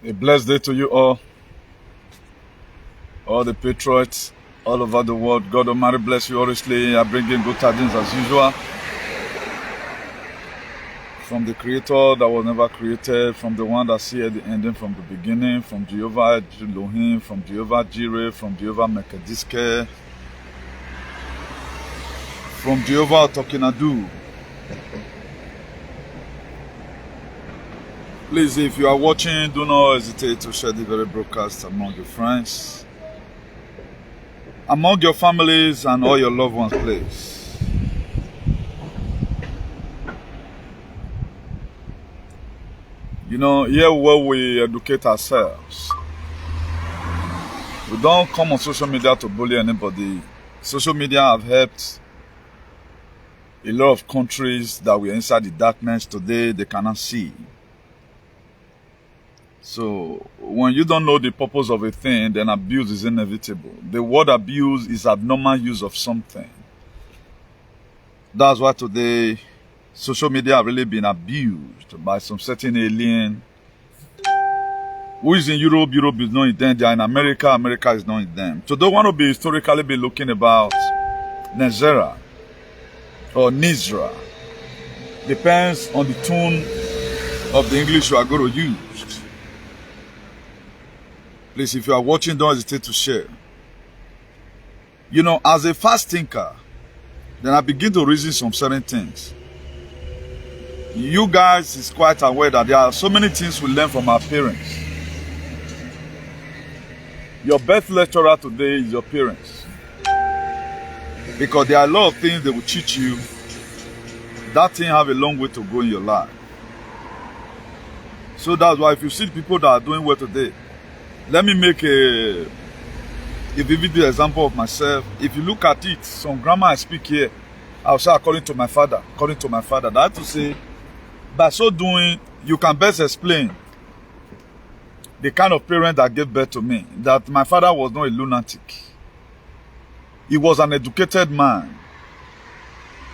A blessed day to you all the patriots all over the world. God Almighty bless you honestly. I bring in good tidings as usual. From the Creator that was never created, from the one that see at the ending from the beginning, from Jehovah Elohim, from Jehovah Jireh, from Jehovah Mekadiske, from Jehovah Tokinadu. Please, if you are watching, do not hesitate to share the very broadcast among your friends, among your families, and all your loved ones, please. You know, here where we educate ourselves. We don't come on social media to bully anybody. Social media have helped a lot of countries that were inside the darkness today, they cannot see. So, when you don't know the purpose of a thing, then abuse is inevitable. The word abuse is abnormal use of something. That's why today, social media have really been abused by some certain alien who is in Europe. Europe is not in them. They are in America. America is not in them. So, don't want to be historically be looking about NESARA or NESARA. Depends on the tone of the English you are going to use. Please, if you are watching, don't hesitate to share. You know, as a fast thinker, then I begin to reason some certain things. You guys is quite aware that there are so many things we learn from our parents. Your best lecturer today is your parents. Because there are a lot of things they will teach you. That thing have a long way to go in your life. So that's why if you see people that are doing well today, let me make a vivid example of myself. If you look at it, some grammar I speak here, I'll say according to my father. According to my father. That to say, by so doing, you can best explain the kind of parent that gave birth to me. That my father was not a lunatic. He was an educated man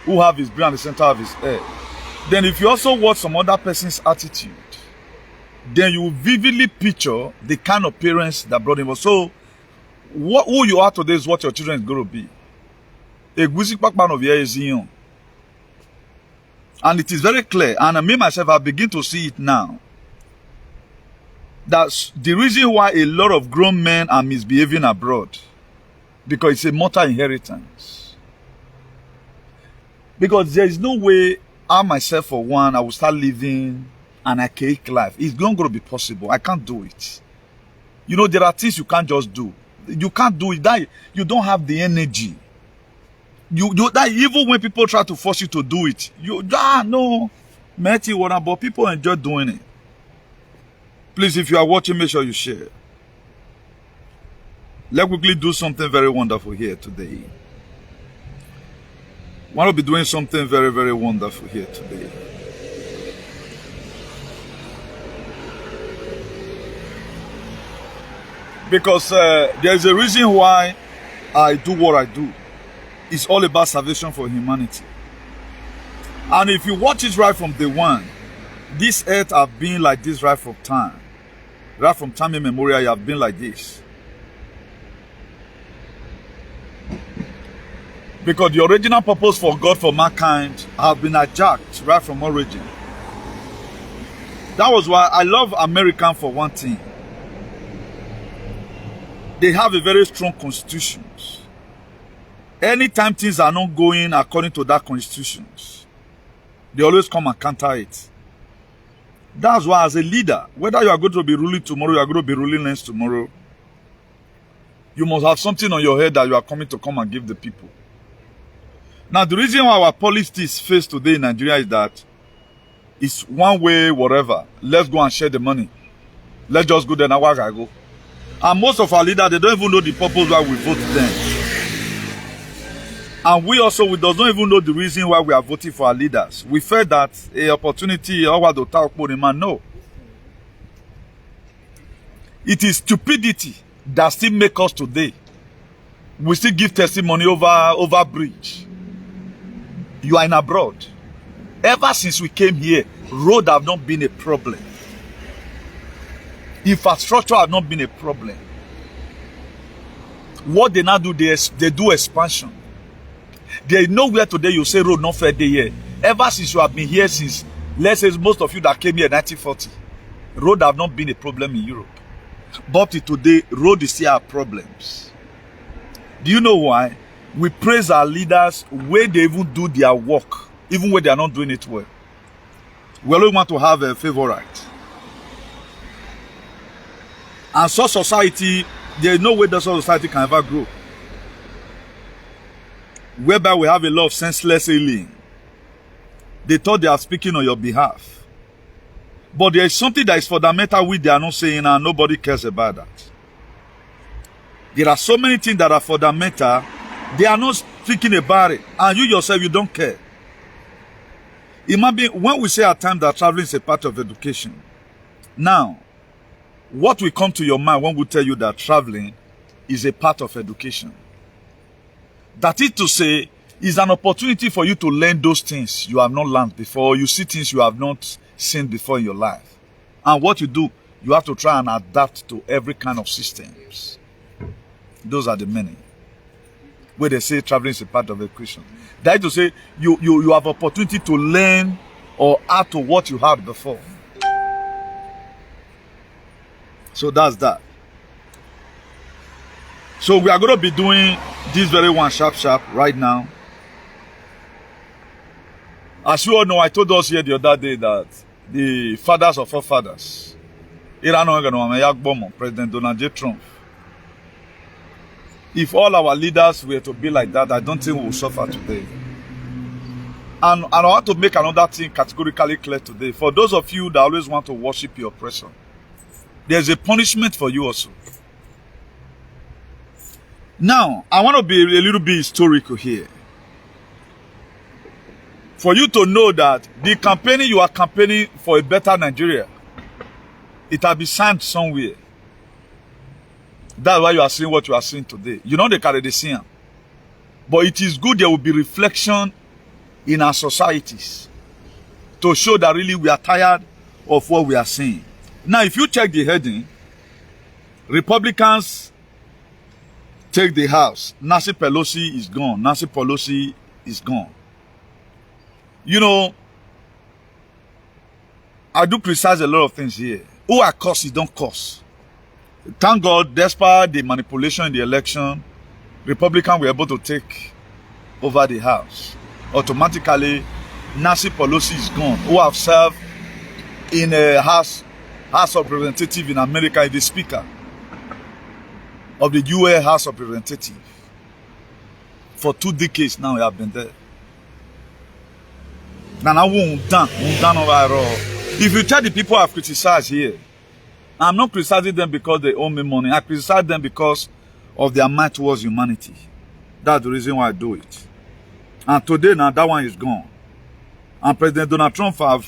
who have his brain at the center of his head. Then if you also watch some other person's attitude, then you will vividly picture the kind of parents that brought him up. So, who you are today is what your children is going to be. A guzi pakman of here is young. And it is very clear, and me myself, I begin to see it now. That's the reason why a lot of grown men are misbehaving abroad. Because it's a mortal inheritance. Because there is no way I myself, for one, I will start living an archaic life. It's not going to be possible. I can't do it. You know, there are things you can't just do. You can't do it. That you don't have the energy. That even when people try to force you to do it, no, Matty, what but people enjoy doing it. Please, if you are watching, make sure you share. Let's quickly do something very wonderful here today. I want to be doing something very, very wonderful here today. Because there's a reason why I do what I do. It's all about salvation for humanity. And if you watch it right from day one, this earth have been like this right from time. Right from time immemorial, you have been like this. Because the original purpose for God for mankind have been hijacked right from origin. That was why I love American for one thing. They have a very strong constitution. Anytime things are not going according to that constitution, they always come and counter it. That's why as a leader, whether you are going to be ruling tomorrow, you are going to be ruling next tomorrow, you must have something on your head that you are coming to come and give the people. Now, the reason why our politics face today in Nigeria is that it's one way, whatever. Let's go and share the money. Let's just go there now. Go. And most of our leaders, they don't even know the purpose why we vote them. And we does not even know the reason why we are voting for our leaders. We felt that an opportunity, no. It is stupidity that still makes us today. We still give testimony over bridge. You are in abroad. Ever since we came here, road have not been a problem. Infrastructure has not been a problem. What they now do, they do expansion. There is nowhere today you say road not fair day here. Ever since you have been here since, let's say most of you that came here in 1940, road have not been a problem in Europe. But today, road is still have problems. Do you know why? We praise our leaders when they even do their work, even when they are not doing it well. We only want to have a favorite. And such society, there is no way that such society can ever grow. Whereby we have a lot of senseless alien. They thought they are speaking on your behalf. But there is something that is fundamental which they are not saying and nobody cares about that. There are so many things that are fundamental, they are not speaking about it. And you yourself, you don't care. Imagine when we say at times that traveling is a part of education. Now, what will come to your mind when we tell you that traveling is a part of education? That is to say, it's an opportunity for you to learn those things you have not learned before. You see things you have not seen before in your life. And what you do, you have to try and adapt to every kind of systems. Those are the many. Where they say traveling is a part of education. That is to say, you have opportunity to learn or add to what you had before. So that's that. So we are going to be doing this very one sharp right now. As you all know, I told us here the other day that the fathers of our fathers, President Donald J. Trump, if all our leaders were to be like that, I don't think we will suffer today. And I want to make another thing categorically clear today. For those of you that always want to worship your oppressor, there's a punishment for you also. Now, I want to be a little bit historical here. For you to know that the campaigning you are campaigning for a better Nigeria, it has been signed somewhere. That's why you are seeing what you are seeing today. You know they carry the scene. But it is good there will be reflection in our societies to show that really we are tired of what we are seeing. Now, if you check the heading, Republicans take the House. Nancy Pelosi is gone. Nancy Pelosi is gone. You know, I do criticize a lot of things here. Who are curses don't curse. Thank God, despite the manipulation in the election, Republicans were able to take over the House. Automatically, Nancy Pelosi is gone. Who have served in a House of Representatives in America, is the Speaker of the U.S. House of Representatives. For 2 decades now, he have been there. If you tell the people I've criticized here, I'm not criticizing them because they owe me money. I criticize them because of their mind towards humanity. That's the reason why I do it. And today now, that one is gone. And President Donald Trump have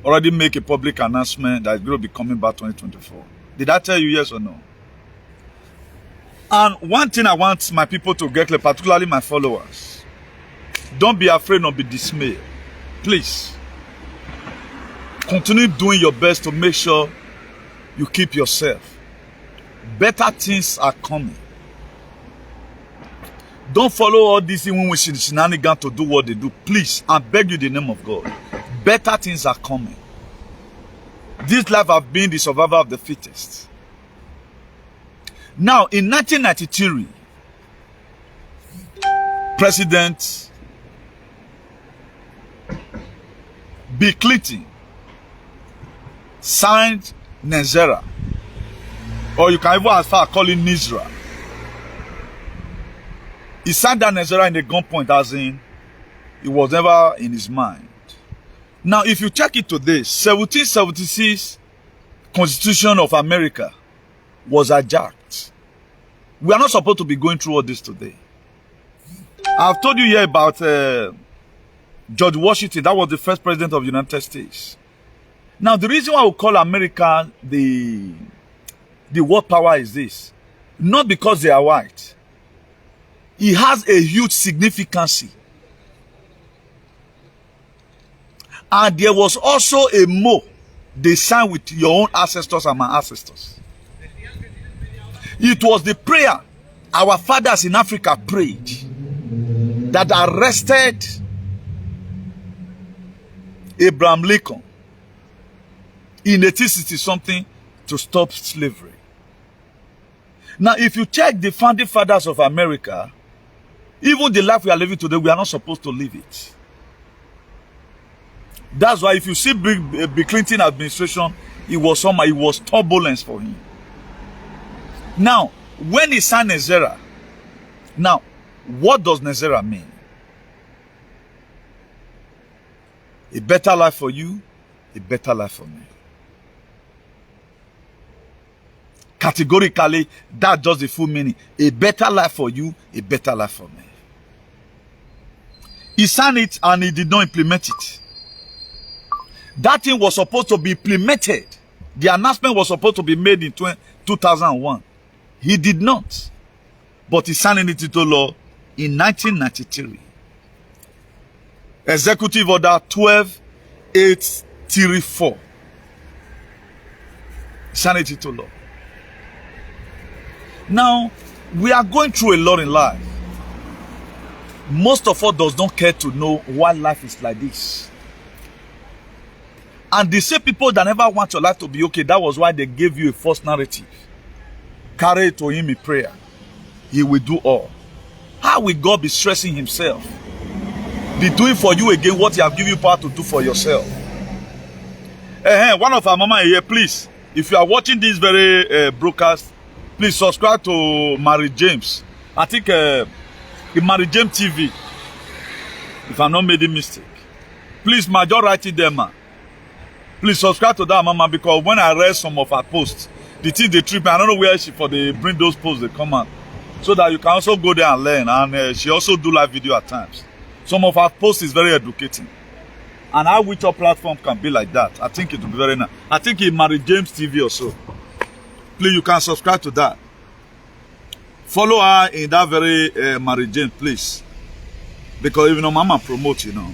already made a public announcement that is going to be coming back 2024. Did I tell you yes or no? And one thing I want my people to get clear, particularly my followers, don't be afraid, not be dismayed. Please, continue doing your best to make sure you keep yourself. Better things are coming. Don't follow all these things when we see the shenanigans to do what they do. Please, I beg you in the name of God. Better things are coming. This life has been the survivor of the fittest. Now, in 1993, President Bill Clinton signed NESARA, or you can even as far as call it NESARA. He signed that NESARA in the gunpoint, as in it was never in his mind. Now, if you check it today, 1776 Constitution of America was hijacked. We are not supposed to be going through all this today. I've told you here about George Washington. That was the first president of the United States. Now, the reason why we call America the world power is this. Not because they are white. It has a huge significance. And there was also a more they signed with your own ancestors and my ancestors. It was the prayer our fathers in Africa prayed that arrested Abraham Lincoln in 1860 something to stop slavery. Now, if you check the founding fathers of America, even the life we are living today, we are not supposed to live it. That's why if you see Bill Clinton administration, it was turbulence for him. Now, when he signed NESARA, now, what does NESARA mean? A better life for you, a better life for me. Categorically, that's just the full meaning. A better life for you, a better life for me. He signed it and he did not implement it. That thing was supposed to be implemented. The announcement was supposed to be made in 2001. He did not. But he signed it into law in 1993. Executive Order 12834. Signed it into law. Now, we are going through a lot in life. Most of us does not care to know why life is like this. And they say people that never want your life to be okay, that was why they gave you a false narrative. Carry it to him in prayer. He will do all. How will God be stressing himself? Be doing for you again what he has given you power to do for yourself. One of our mama here, please. If you are watching this very broadcast, please subscribe to Mary James. I think in Mary James TV. If I'm not making a mistake. Please, just write it there, man. Please subscribe to that, mama, because when I read some of her posts, the thing they trip me. I don't know where they bring those posts, they come out. So that you can also go there and learn. And she also do live video at times. Some of her posts is very educating. And how which your platform can be like that. I think it will be very nice. I think in Mary James TV also. Please, you can subscribe to that. Follow her in that very Mary James, please. Because even though mama promote, you know.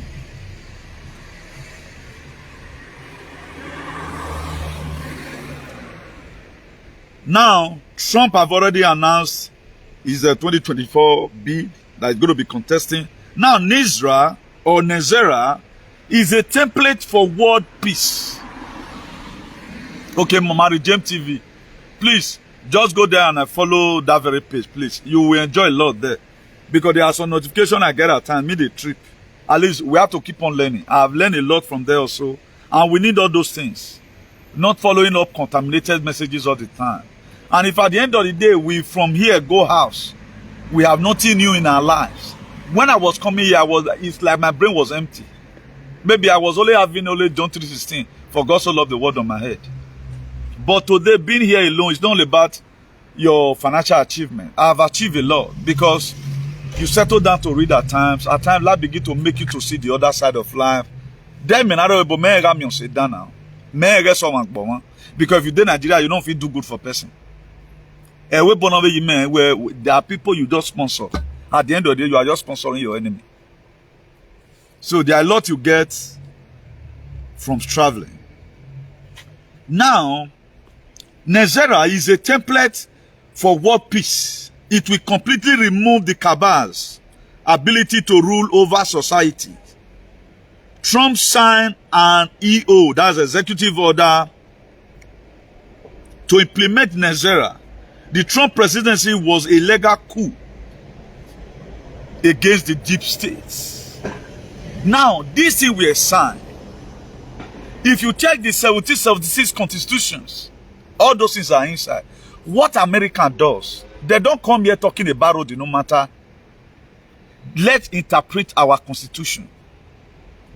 Now, Trump have already announced his 2024 bid that is going to be contesting. Now, NESARA or NESARA is a template for world peace. Okay, Mary James TV. Please, just go there and follow that very page, please. You will enjoy a lot there. Because there are some notifications I get at times, mid a trip. At least we have to keep on learning. I've learned a lot from there also. And we need all those things. Not following up contaminated messages all the time. And if at the end of the day, we from here go house, we have nothing new in our lives. When I was coming here, it's like my brain was empty. Maybe I was only having John 3:16, for God so loved the world on my head. But today, being here alone, it's not only about your financial achievement. I have achieved a lot because you settle down to read at times. At times, life begin to make you to see the other side of life. Then, sit down now. Because if you do Nigeria, you don't feel do good for person. Where there are people you just sponsor. At the end of the day, you are just sponsoring your enemy. So there are a lot you get from traveling. Now, NESARA is a template for world peace. It will completely remove the CABAL'S ability to rule over society. Trump signed an EO, that's executive order, to implement NESARA. The Trump presidency was a legal coup against the deep states. Now, this thing we signed. If you check the 1776 constitutions, all those things are inside. What America does, they don't come here talking about road, no matter. Let's interpret our constitution.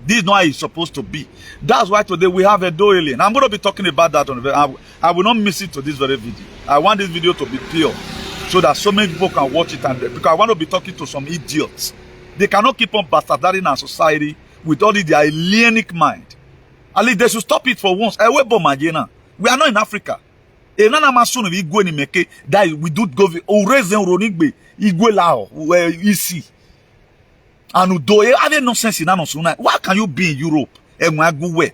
This is not how it's supposed to be. That's why today we have a alien. I'm going to be talking about that on the I will not miss it to this very video. I want this video to be pure so that so many people can watch it, and because I want to be talking to some idiots. They cannot keep on bastardizing our society with all their alienic mind. At least they should stop it for once. We are not in Africa. We do go easy. And do you have nonsense in Why can you be in Europe and go where?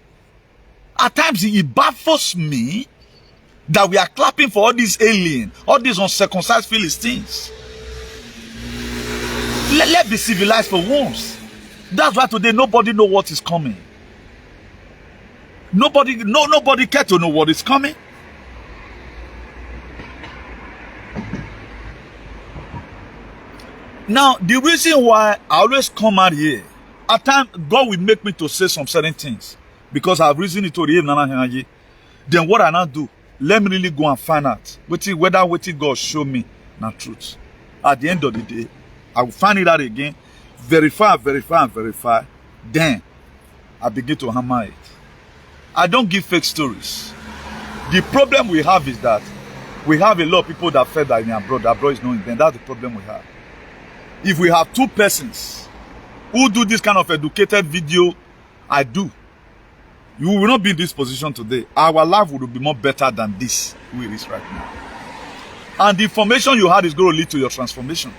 At times, it baffles me that we are clapping for all these aliens, all these uncircumcised Philistines. Let's be civilized for once. That's why today nobody knows what is coming. Nobody cares to know what is coming. Now, the reason why I always come out here, at times God will make me to say some certain things because I've reasoned it to the then what I now do, let me really go and find out whether what God show me the truth. At the end of the day, I will find it out again, verify, then I begin to hammer it. I don't give fake stories. The problem we have is that we have a lot of people that fed that in abroad is knowing them. That's the problem we have. If we have two persons who do this kind of educated video, I do, you will not be in this position today. Our life would be more better than this way it is right now. And the information you had is going to lead to your transformation.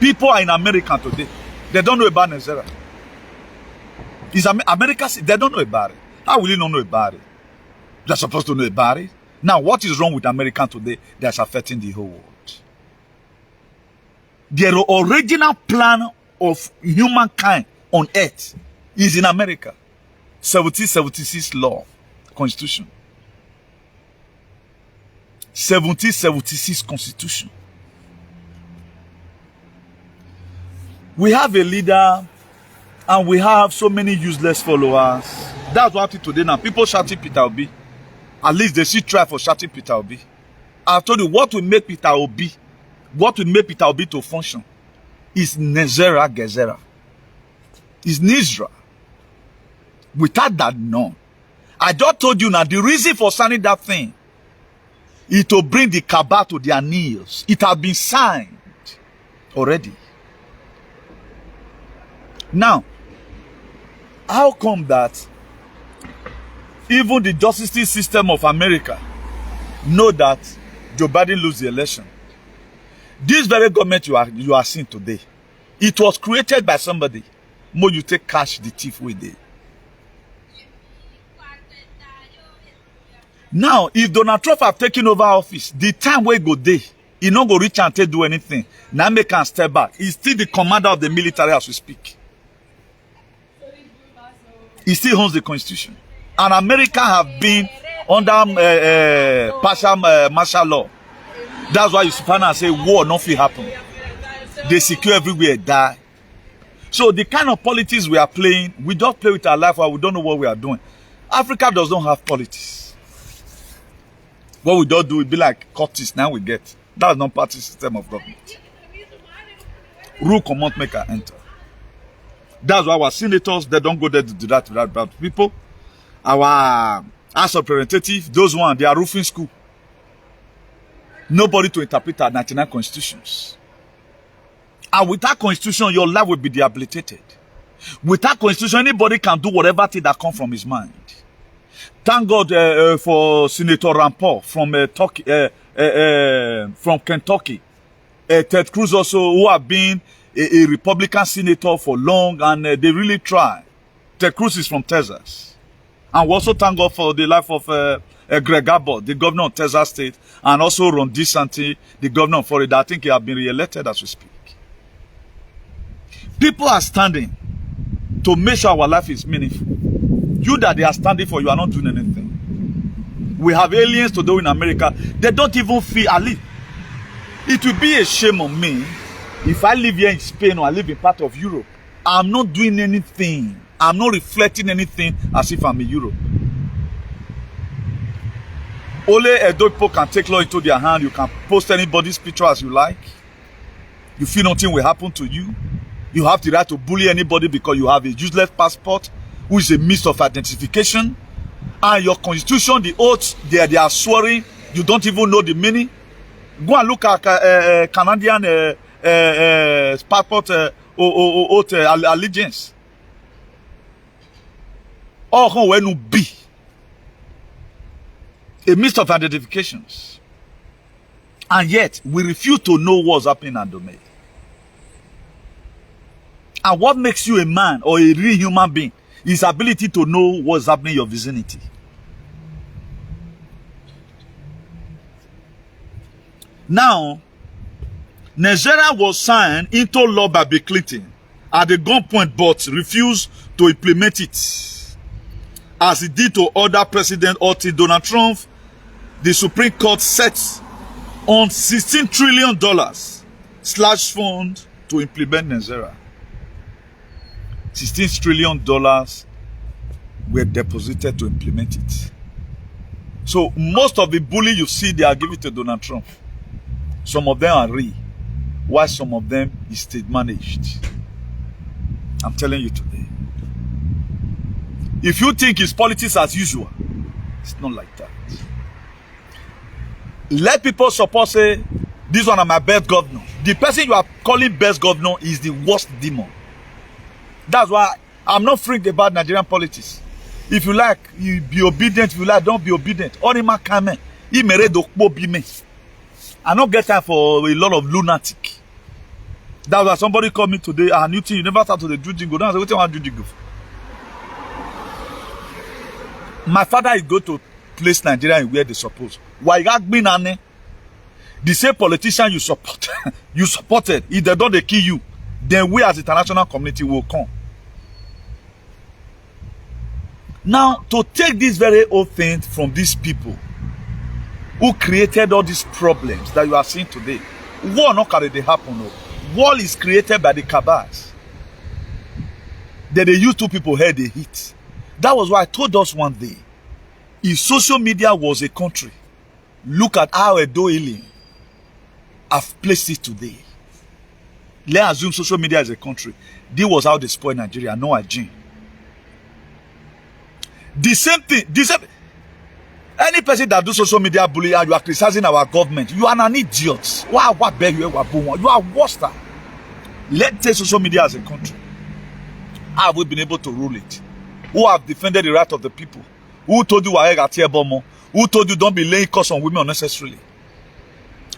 People are in America today. They don't know about NESARA. Is America, they don't know about it. How will you not know about it? They're supposed to know about it. Now, what is wrong with America today that's affecting the whole world? Their original plan of humankind on earth is in America. 1776 law, constitution. 1776 constitution. We have a leader and we have so many useless followers. That's what happened today now. People shouting Peter Obi. At least they should try for shouting Peter Obi. I've told you what will make Peter Obi, to function is NESARA Gezerah. Is NESARA. Without that, none. I just told you now, the reason for signing that thing is to bring the cabal to their knees. It has been signed already. Now, how come that even the justice system of America know that Joe Biden lose the election? This very government you are seeing today, it was created by somebody. More you take cash the thief with it. Now, if Donald Trump have taken over office, the time we go there, he not go reach and do anything. Now make can step back. He's still the commander of the military as we speak. He still owns the constitution. And America have been under partial martial law. That's why you find and say war nothing happen. They secure everywhere, die. So the kind of politics we are playing, we don't play with our life while we don't know what we are doing. Africa does not have politics. What we don't do, it be like cultists now we get. That's not party system of government. Rule command maker enter. That's why our senators, they don't go there to do that to that bad people. Our House of Representatives, those ones, they are roofing school. Nobody to interpret our 99 constitutions. And with that constitution, your life will be debilitated. With that constitution, anybody can do whatever thing that comes from his mind. Thank God for Senator Rampor from Kentucky. Ted Cruz also, who have been a Republican senator for long, and they really try. Ted Cruz is from Texas. And we also thank God for the life of Greg Abbott, the governor of Texas State, and also Ron DeSantis, the governor of Florida. I think he has been re-elected as we speak. People are standing to make sure our life is meaningful. You that they are standing for, you are not doing anything. We have aliens to do in America. They don't even feel alive. It will be a shame on me if I live here in Spain or I live in part of Europe. I'm not doing anything. I'm not reflecting anything as if I'm in Europe. Only Edo people can take law into their hand. You can post anybody's picture as you like. You feel nothing will happen to you. You have the right to bully anybody because you have a useless passport, which is a means of identification. And your constitution, the oaths they are swearing, you don't even know the meaning. Go and look at Canadian passport oath allegiance. Or when you be a means of identifications. And yet, we refuse to know what's happening in domain. And what makes you a man or a real human being is ability to know what's happening in your vicinity. Now, NESARA was signed into law by Bill Clinton at the gunpoint but refused to implement it, as it did to other presidents until Donald Trump. The Supreme Court set on $16 trillion slush fund to implement NESARA. $16 trillion were deposited to implement it. So most of the bully you see, they are giving to Donald Trump. Some of them are real, while some of them is state managed. I'm telling you today. If you think it's politics as usual, it's not like that. Let people support say, this one is my best governor. The person you are calling best governor is the worst demon. That's why I'm not freaked about Nigerian politics. If you like, you be obedient. If you like, don't be obedient. Onima kame. I don't get time for a lot of lunatic. That's why somebody called me today. And you think you never start to the judging go down. I said, what do you want to do? My father is going to place Nigeria in where they suppose. Why the same politician you support, you supported, if they don't they kill you, then we as the international community will come. Now, to take this very old thing from these people who created all these problems that you are seeing today, war not can they happen. No. War is created by the CABAL'S. Then they use two people here they hit. That was why I told us one day, if social media was a country, look at how Edo Alien have placed it today. Let's assume social media is a country. This was how they spoil Nigeria, no hygiene. The same thing, any person that do social media bullying and you are criticizing our government, you are an idiot. You are worse. Let's take social media as a country. How have we been able to rule it? Who have defended the right of the people? Who told you who told you don't be laying curse on women unnecessarily?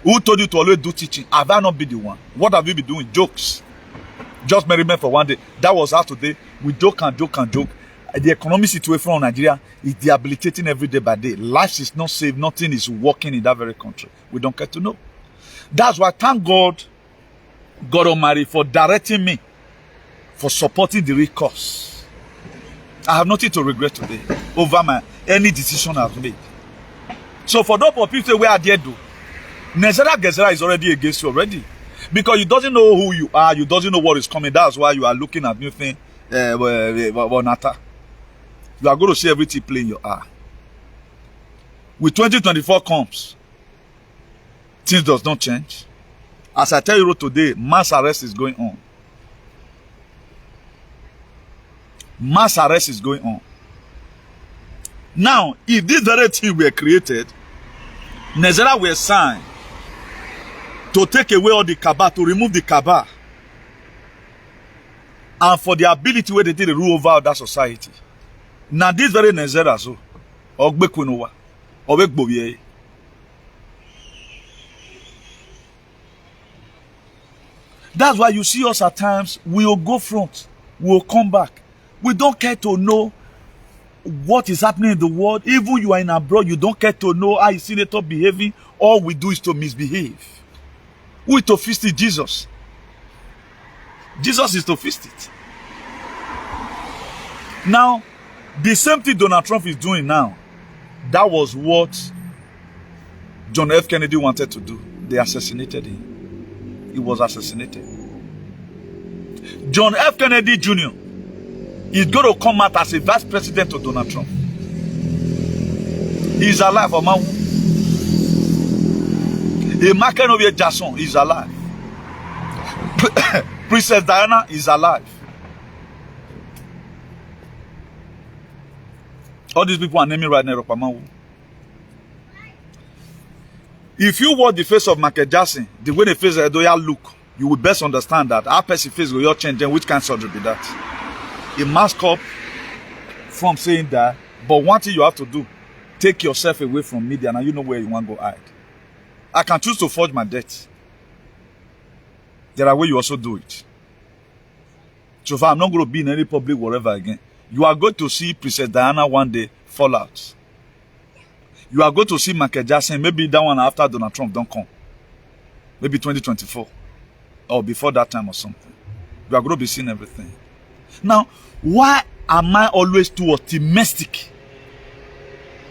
Who told you to always do teaching? Have I not been the one? What have you been doing? Jokes. Just merriment for one day. That was how today. We joke and joke and joke. The economic situation in Nigeria is debilitating every day by day. Life is not safe. Nothing is working in that very country. We don't care to know. That's why thank God Almighty for directing me, for supporting the real cause. I have nothing to regret today over any decision I've made. So for those people say where are they do? NESARA is already against you already. Because you doesn't know who you are, you doesn't know what is coming. That's why you are looking at new thing. You are going to see everything playing your eye. With 2024 comes, things does not change. As I tell you today, mass arrest is going on. Mass arrest is going on. Now, if this very thing were created, NESARA were signed to take away all the cabal, to remove the cabal, and for the ability where they did the rule over that society. Now this very NESARA so Ogbekwinowa Ogbekboye. That's why you see us at times, we will go front, we will come back. We don't care to know what is happening in the world. Even you are in abroad, you don't care to know how you see senator behaving. All we do is to misbehave. Who is to fist it? Jesus. Jesus is to fist it. Now, the same thing Donald Trump is doing now, that was what John F. Kennedy wanted to do. They assassinated him. He was assassinated. John F. Kennedy Jr. is going to come out as a vice president of Donald Trump. He's alive, Omawu. Emakenovie Jason is alive. Princess Diana is alive. All these people are naming right now, Omawu. If you watch the face of Michael Jackson, the way the face of Edoya look, you will best understand that our person face will change. Then which kind of surgery be that? A mask up from saying that, but one thing you have to do, take yourself away from media, and you know where you want to go hide. I can choose to forge my death. There are ways you also do it. So far, I'm not going to be in any public whatever again. You are going to see Princess Diana one day fall out. You are going to see Michael Jackson, maybe that one after Donald Trump don't come. maybe 2024, or before that time or something. You are going to be seeing everything. Now, why am I always too optimistic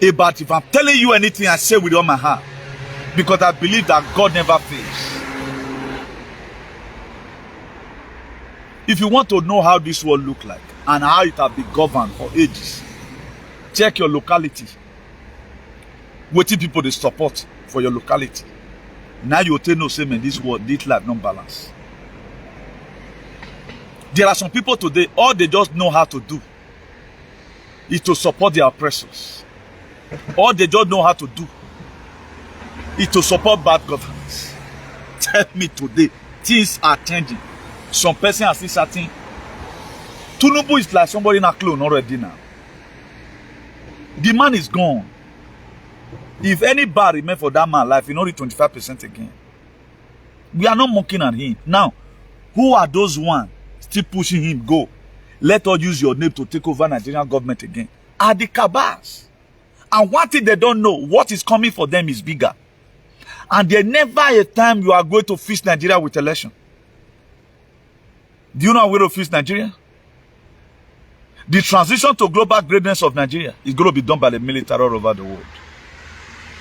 about if I'm telling you anything I say with all my heart? Because I believe that God never fails. If you want to know how this world look like and how it has been governed for ages, check your locality. Waiting people they support for your locality. Now you tell no say man, this world, this life not balance. There are some people today, all they just know how to do is to support their oppressors. All they just know how to do is to support bad governance. Tell me today, things are changing. Some person are still certain. Tinubu is like somebody in a clone already now. The man is gone. If any bar remain for that man life, you know, 25% again. We are not mocking at him. Now, who are those ones still pushing him? Go. Let us use your name to take over Nigerian government again. Are the CABAL'S. And one thing they don't know, what is coming for them is bigger. And there never a time you are going to fix Nigeria with election. Do you know how to fix Nigeria? The transition to global greatness of Nigeria is going to be done by the military all over the world.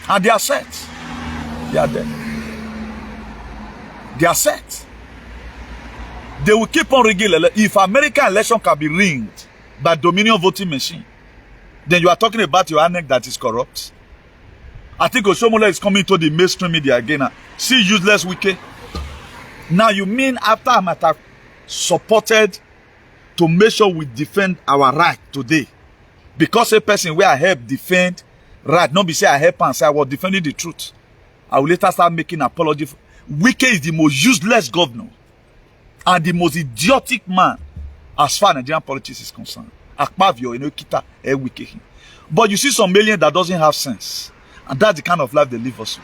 And they are set. They are there. They are set. They will keep on rigging. If American election can be ringed by Dominion voting machine, then you are talking about your ANEC that is corrupt. I think Oshomola is coming to the mainstream media again. See useless wiki. Now you mean after I might have supported to make sure we defend our right today, because a person where I help defend right, not be say I help and say I was defending the truth, I will later start making apology. Wike is the most useless governor and the most idiotic man as far as Nigerian politics is concerned. Akpavio, you know, kita Wike. But you see some alien that doesn't have sense, and that's the kind of life they live also.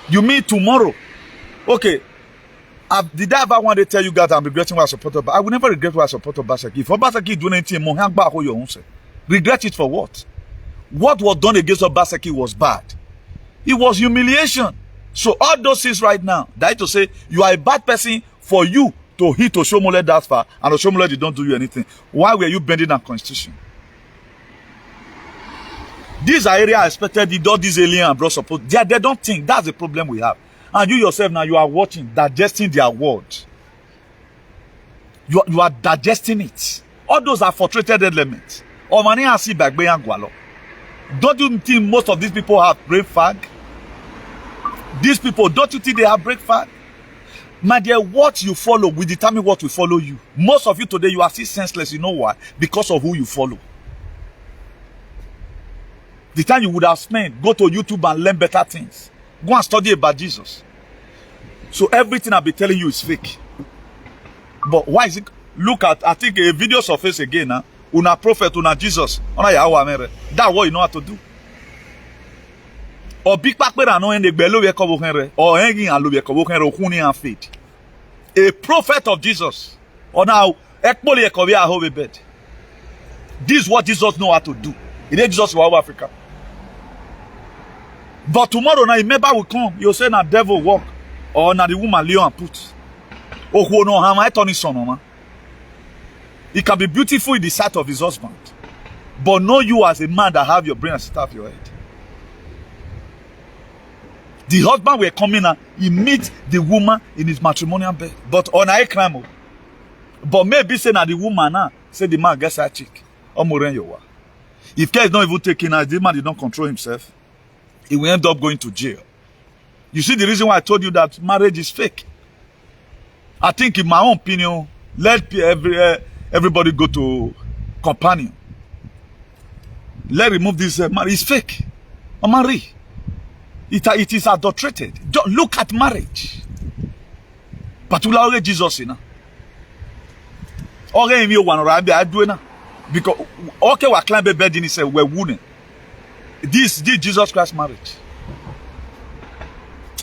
You mean tomorrow? Okay. Did I ever want to tell you guys I'm regretting why I supported? But I will never regret why I supported Obaseki. If Obaseki doing anything, your own self. Regret it for what? What was done against Obaseki was bad. It was humiliation. So all those things right now, that is to say, you are a bad person for you to hit Oshomole that far, and Oshomole did not do you anything. Why were you bending our constitution? These are areas I expected did all these alien and brought support. They don't think. That's the problem we have. And you yourself now, you are watching, digesting their words. You are digesting it. All those are frustrated elements. Don't you think most of these people have brain fag? These people, don't you think they have brain fag? My dear, what you follow will determine what will follow you. Most of you today, you are still senseless. You know why? Because of who you follow. The time you would have spent, go to YouTube and learn better things. Go and study about Jesus. So everything I'll be telling you is fake. But why is it? Look at, I think a video surface again now. Una prophet, una Jesus. That's what you know how to do. Or big pakpera no ende gbelo we ko bokenre. Or hanging and lobe ko bokenre okuni and faith. A prophet of Jesus. Or now ekpoli ekobi a hobe bed. This is what Jesus know how to do. It is Jesus for Africa. But tomorrow now, remember will come. You say na devil walk, or na the woman lay and put. Oh no, how my turn son, man. It can be beautiful in the sight of his husband, but know you as a man that have your brain and sit off your head. The husband were coming and he meet the woman in his matrimonial bed, but on a crime. But maybe say na the woman now say the man gets a chick. If care is not even taken as the man did not control himself, he will end up going to jail. You see the reason why I told you that marriage is fake. I think in my own opinion, let everybody go to companion. Let remove this marriage. It's fake. A marry. It is adulterated. Don't look at marriage. Particularly Jesus, you know. Okay, me one right I do now. Because okay, we climb a bed in say we're wounded. This Jesus Christ marriage.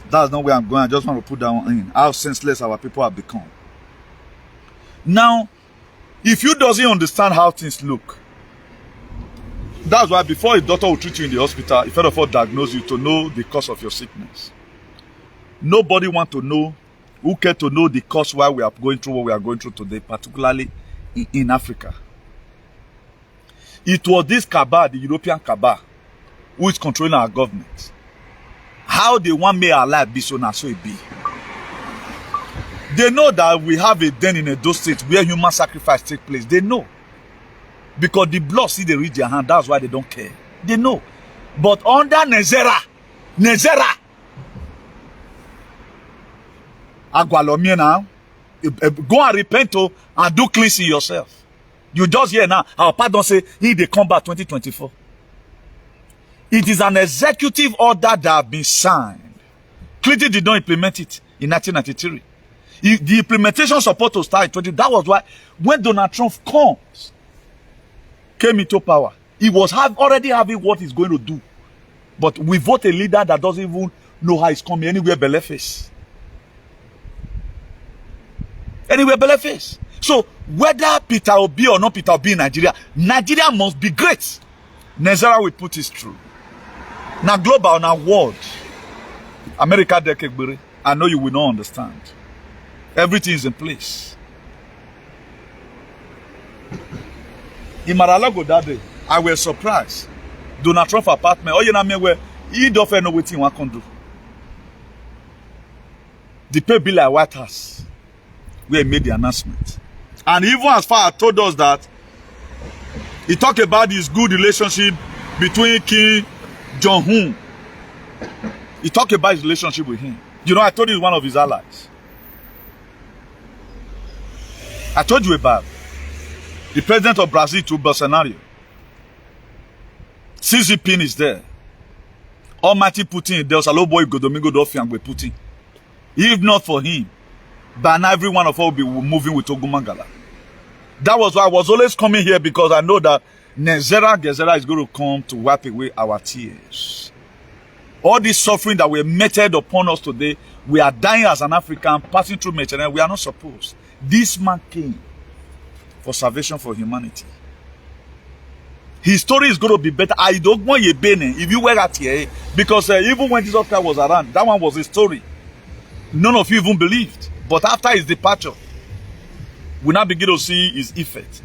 That's not where I'm going. I just want to put that one in. How senseless our people have become. Now, if you doesn't understand how things look, that's why before a doctor will treat you in the hospital, he first of all diagnose you to know the cause of your sickness. Nobody want to know, who care to know the cause why we are going through what we are going through today, particularly in Africa. It was this cabal, the European cabal, who is controlling our government. How they want me alive be so now so it be. They know that we have a den in Edo State where human sacrifice takes place. They know. Because the blood see they reach their hand, that's why they don't care. They know. But under NESARA, Agualomie now, go and repent and do cleansing yourself. You just hear now, our pardon say, he they come back 2024. It is an executive order that has been signed. Clinton did not implement it in 1993. The implementation supposed to start in 2020. That was why when Donald Trump came into power, he was already having what he's going to do. But we vote a leader that doesn't even know how he's coming anywhere beleface. Anywhere beleface. So whether Peter Obi or not Peter Obi in Nigeria, Nigeria must be great. NESARA will put it through. Now global, now world. America, I know you will not understand. Everything is in place. In Mar-a-Lago that day, I was surprised. Donald Trump apartment, oh, you know, where he don't know what he can do. The pay bill at White House, where he made the announcement. And even as far as told us that he talked about this good relationship between Kim Jong-Un. He talked about his relationship with him. You know, I told you he's one of his allies. I told you about the president of Brazil to Bolsonaro. Xi Jinping is there. Almighty Putin, there's a low boy Domingo Dofiang with Putin. If not for him, by now every one of us will be moving with Ogumangala. That was why I was always coming here, because I know that NESARA is going to come to wipe away our tears. All this suffering that we're meted upon us today, we are dying as an African, passing through Mediterranean. We are not supposed. This man came for salvation for humanity. His story is going to be better. I don't want you if you were at here, because even when Jesus Christ was around, that one was his story. None of you even believed. But after his departure, we now begin to see his effect.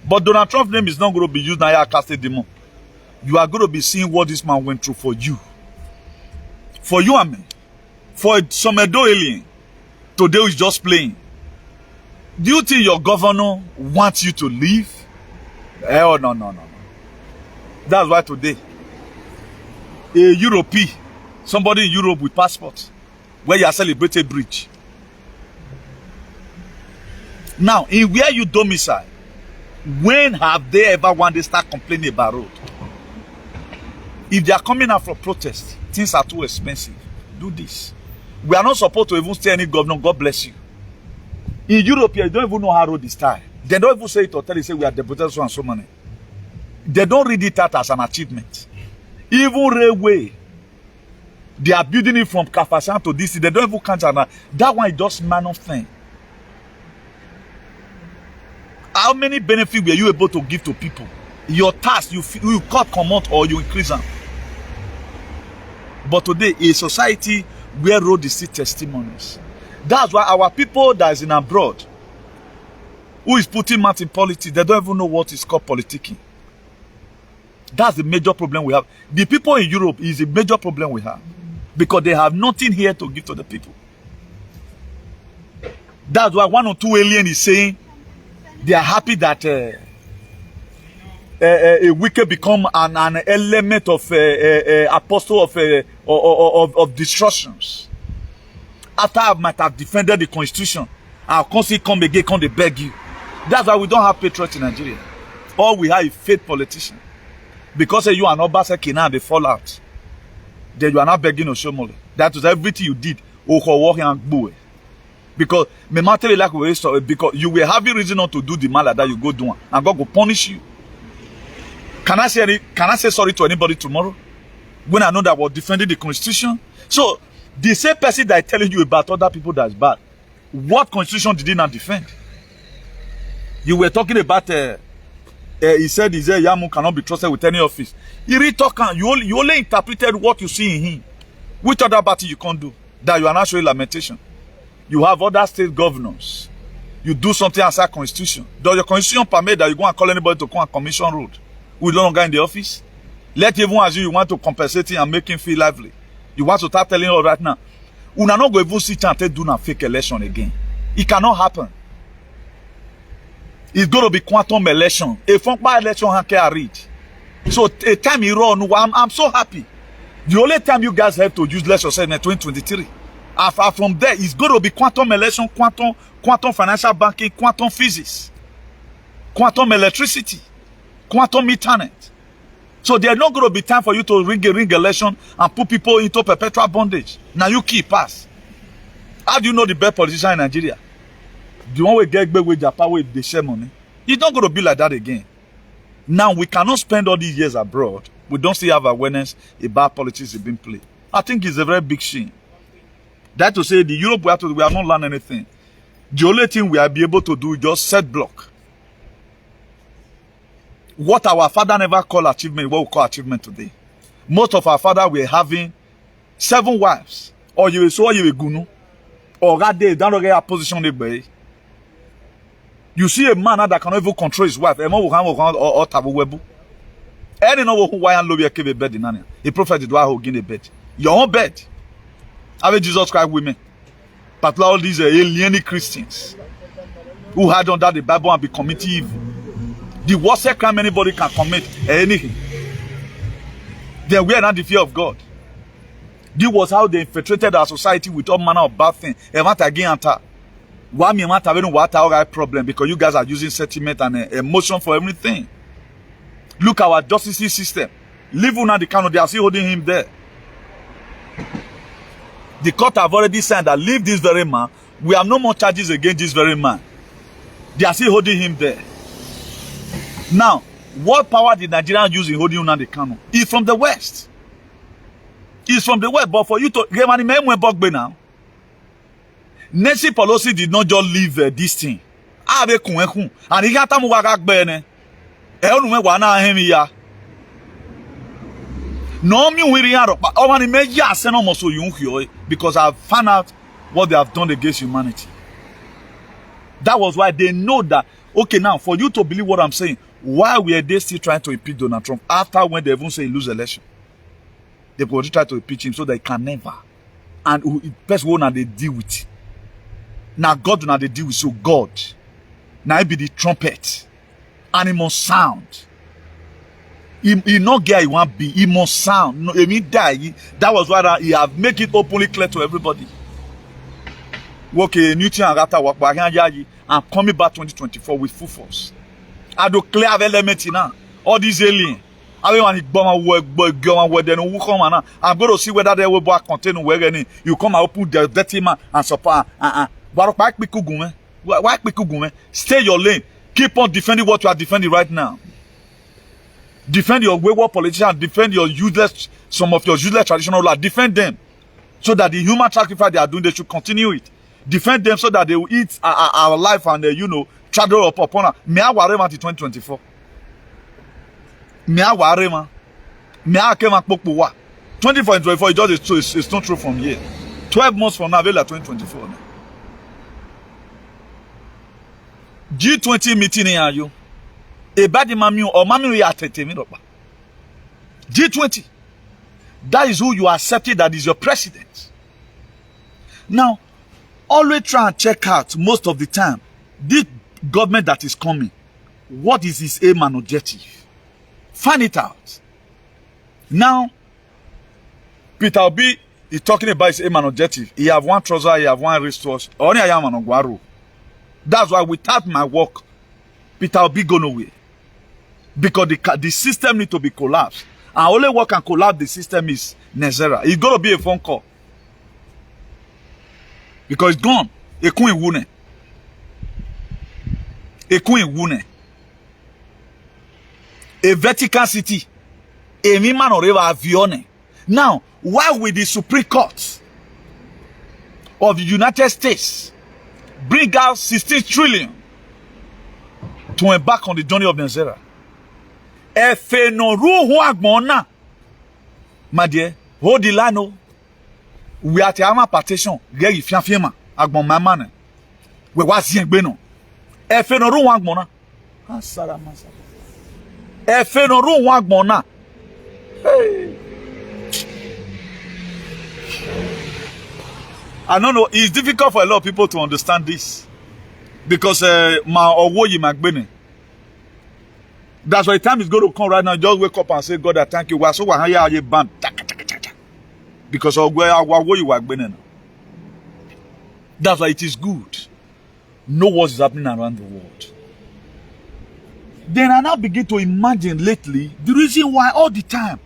But Donald Trump's name is not going to be used now. Casted demon. You are going to be seeing what this man went through for you. For you and me. For some Edo alien. Today is just playing. Do you think your governor wants you to leave? Oh, no. That's why today, a European, somebody in Europe with passport, where you are celebrating bridge. Now, in where you domicile, when have they ever one day start complaining about road? If they are coming out for protest, things are too expensive. Do this. We are not supposed to even stay any governor. God bless you. In Europe, you don't even know how road is tied. They don't even say it or tell you, say we are deported so and so money. They don't read it out as an achievement. Even railway, they are building it from Kafasan to DC. They don't even count that. That one is just minor thing. How many benefits were you able to give to people? Your task, you cut command or you increase them. But today, a society where road is still testimonies. That's why our people that is in abroad, who is putting mouth in politics, they don't even know what is called politicking. That's the major problem we have. The people in Europe is a major problem we have. Because they have nothing here to give to the people. That's why 1 or 2 aliens is saying they are happy that a wicked become an element of apostle of destructions. After I might have defended the constitution, I'll constantly come again, come to beg you. That's why we don't have patriots in Nigeria. All we have is fake politicians. Because you are not Obaseki now, they fall out. Then you are not begging to show money. That was everything you did. Because because you were having reason not to do the mal that you go do, and God will punish you. Can I say sorry to anybody tomorrow? When I know that I was defending the constitution? So the same person that is telling you about other people that's bad, what constitution did he not defend? You were talking about he said Yamu cannot be trusted with any office. He really talking. You only interpreted what you see in him. Which other battle you can't do? that you are not showing lamentation. You have other state governors. You do something outside constitution. Does your constitution permit that you go and call anybody to come and commission road who is no longer in the office? Let even as you want to compensate him and make him feel lively. You want to start telling her right now, we are not going to sit and do a fake election again. It cannot happen. It's going to be quantum election. A funky election can read. So a time you run, I'm so happy. The only time you guys have to use less yourself in 2023. From there, it's going to be quantum election, quantum financial banking, quantum physics, quantum electricity, quantum internet. So there's not going to be time for you to ring election and put people into perpetual bondage. Now you keep pass. How do you know the best politician in Nigeria? The one we get back with Japan with the share money. It's not going to be like that again. Now we cannot spend all these years abroad. We don't still have awareness about politics being played. I think it's a very big shame. That to say the Europe we have not learned anything. The only thing we will be able to do is just set block. What our father never called achievement, what we call achievement today. Most of our father were having 7 wives. Or you saw you a gunu. Or that day, don't get a position in. You see a man that cannot even control his wife. Any no who why and love your bed in Anya. A prophet did why who a bed. Your own bed. Have Jesus Christ women. Particularly all these alien Christians who had under the Bible and be committing evil. The worst crime anybody can commit anything. They were not the fear of God. This was how they infiltrated our society with all manner of bad things. Why me not having what our problem? Because you guys are using sentiment and emotion for everything. Look at our justice system. Leave on the count, they are still holding him there. The court have already said that leave this very man. We have no more charges against this very man. They are still holding him there. Now, what power did Nigerians use in holding Nnamdi Kanu? It's from the West. It's from the West. But for you to now, Nancy Pelosi did not just leave this thing. And he got to because I found out what they have done against humanity. That was why they know that, okay, now for you to believe what I'm saying, why were they still trying to impeach Donald Trump after when they even say he lose election? They will try to impeach him so they can never. And first one they deal with it. Now God do not they deal with, so God. Now it be the trumpet. And it must sound. He not get he want be. He must sound. No, he die. That was why he have make it openly clear to everybody. Okay, Newton and Rata work back and coming back 2024 with full force. I do clear element now. All these aliens. I'm going to see whether they will contain where any you come and open the dirty man and support. Why stay your lane. Keep on defending what you are defending right now. Defend your wayward politicians, defend your useless, some of your useless traditional laws, defend them. So that the human sacrifice they are doing, they should continue it. Defend them so that they will eat our life and, travel up upon us. Me I worry about 2024. Me I worry, man. Me I came and spoke 24 and 24, it's not true from here. 12 months from now, we're like 2024. G20 meeting here, you. G20. That is who you accepted that is your president. Now, always try and check out most of the time this government that is coming. What is his aim and objective? Find it out. Now, Peter Obi is talking about his aim and objective. He have one trouser, he have one wristwatch. Only I am an Ogwaru. That's why without my work, Peter Obi go nowhere. Because the system need to be collapsed. And only what can collapse the system is NESARA. It's going to be a phone call. Because it's gone. A queen wune. A queen wune. A Vatican City. A Miman or Avione. Now, why will the Supreme Court of the United States bring out 16 trillion to embark on the journey of NESARA? My dear, hold the line. We are the ama partition. Get if you agbon my man. We was yen beno. Efe no ru wagbona. Asara masa. Efe no ru wagbona. Hey. I don't know. It's difficult for a lot of people to understand this because my owoyi magbene. That's why the time is going to come right now. Just wake up and say, God, I thank you. So we band because of where you magbene. That's why it is good. Know what is happening around the world. Then I now begin to imagine lately the reason why all the time.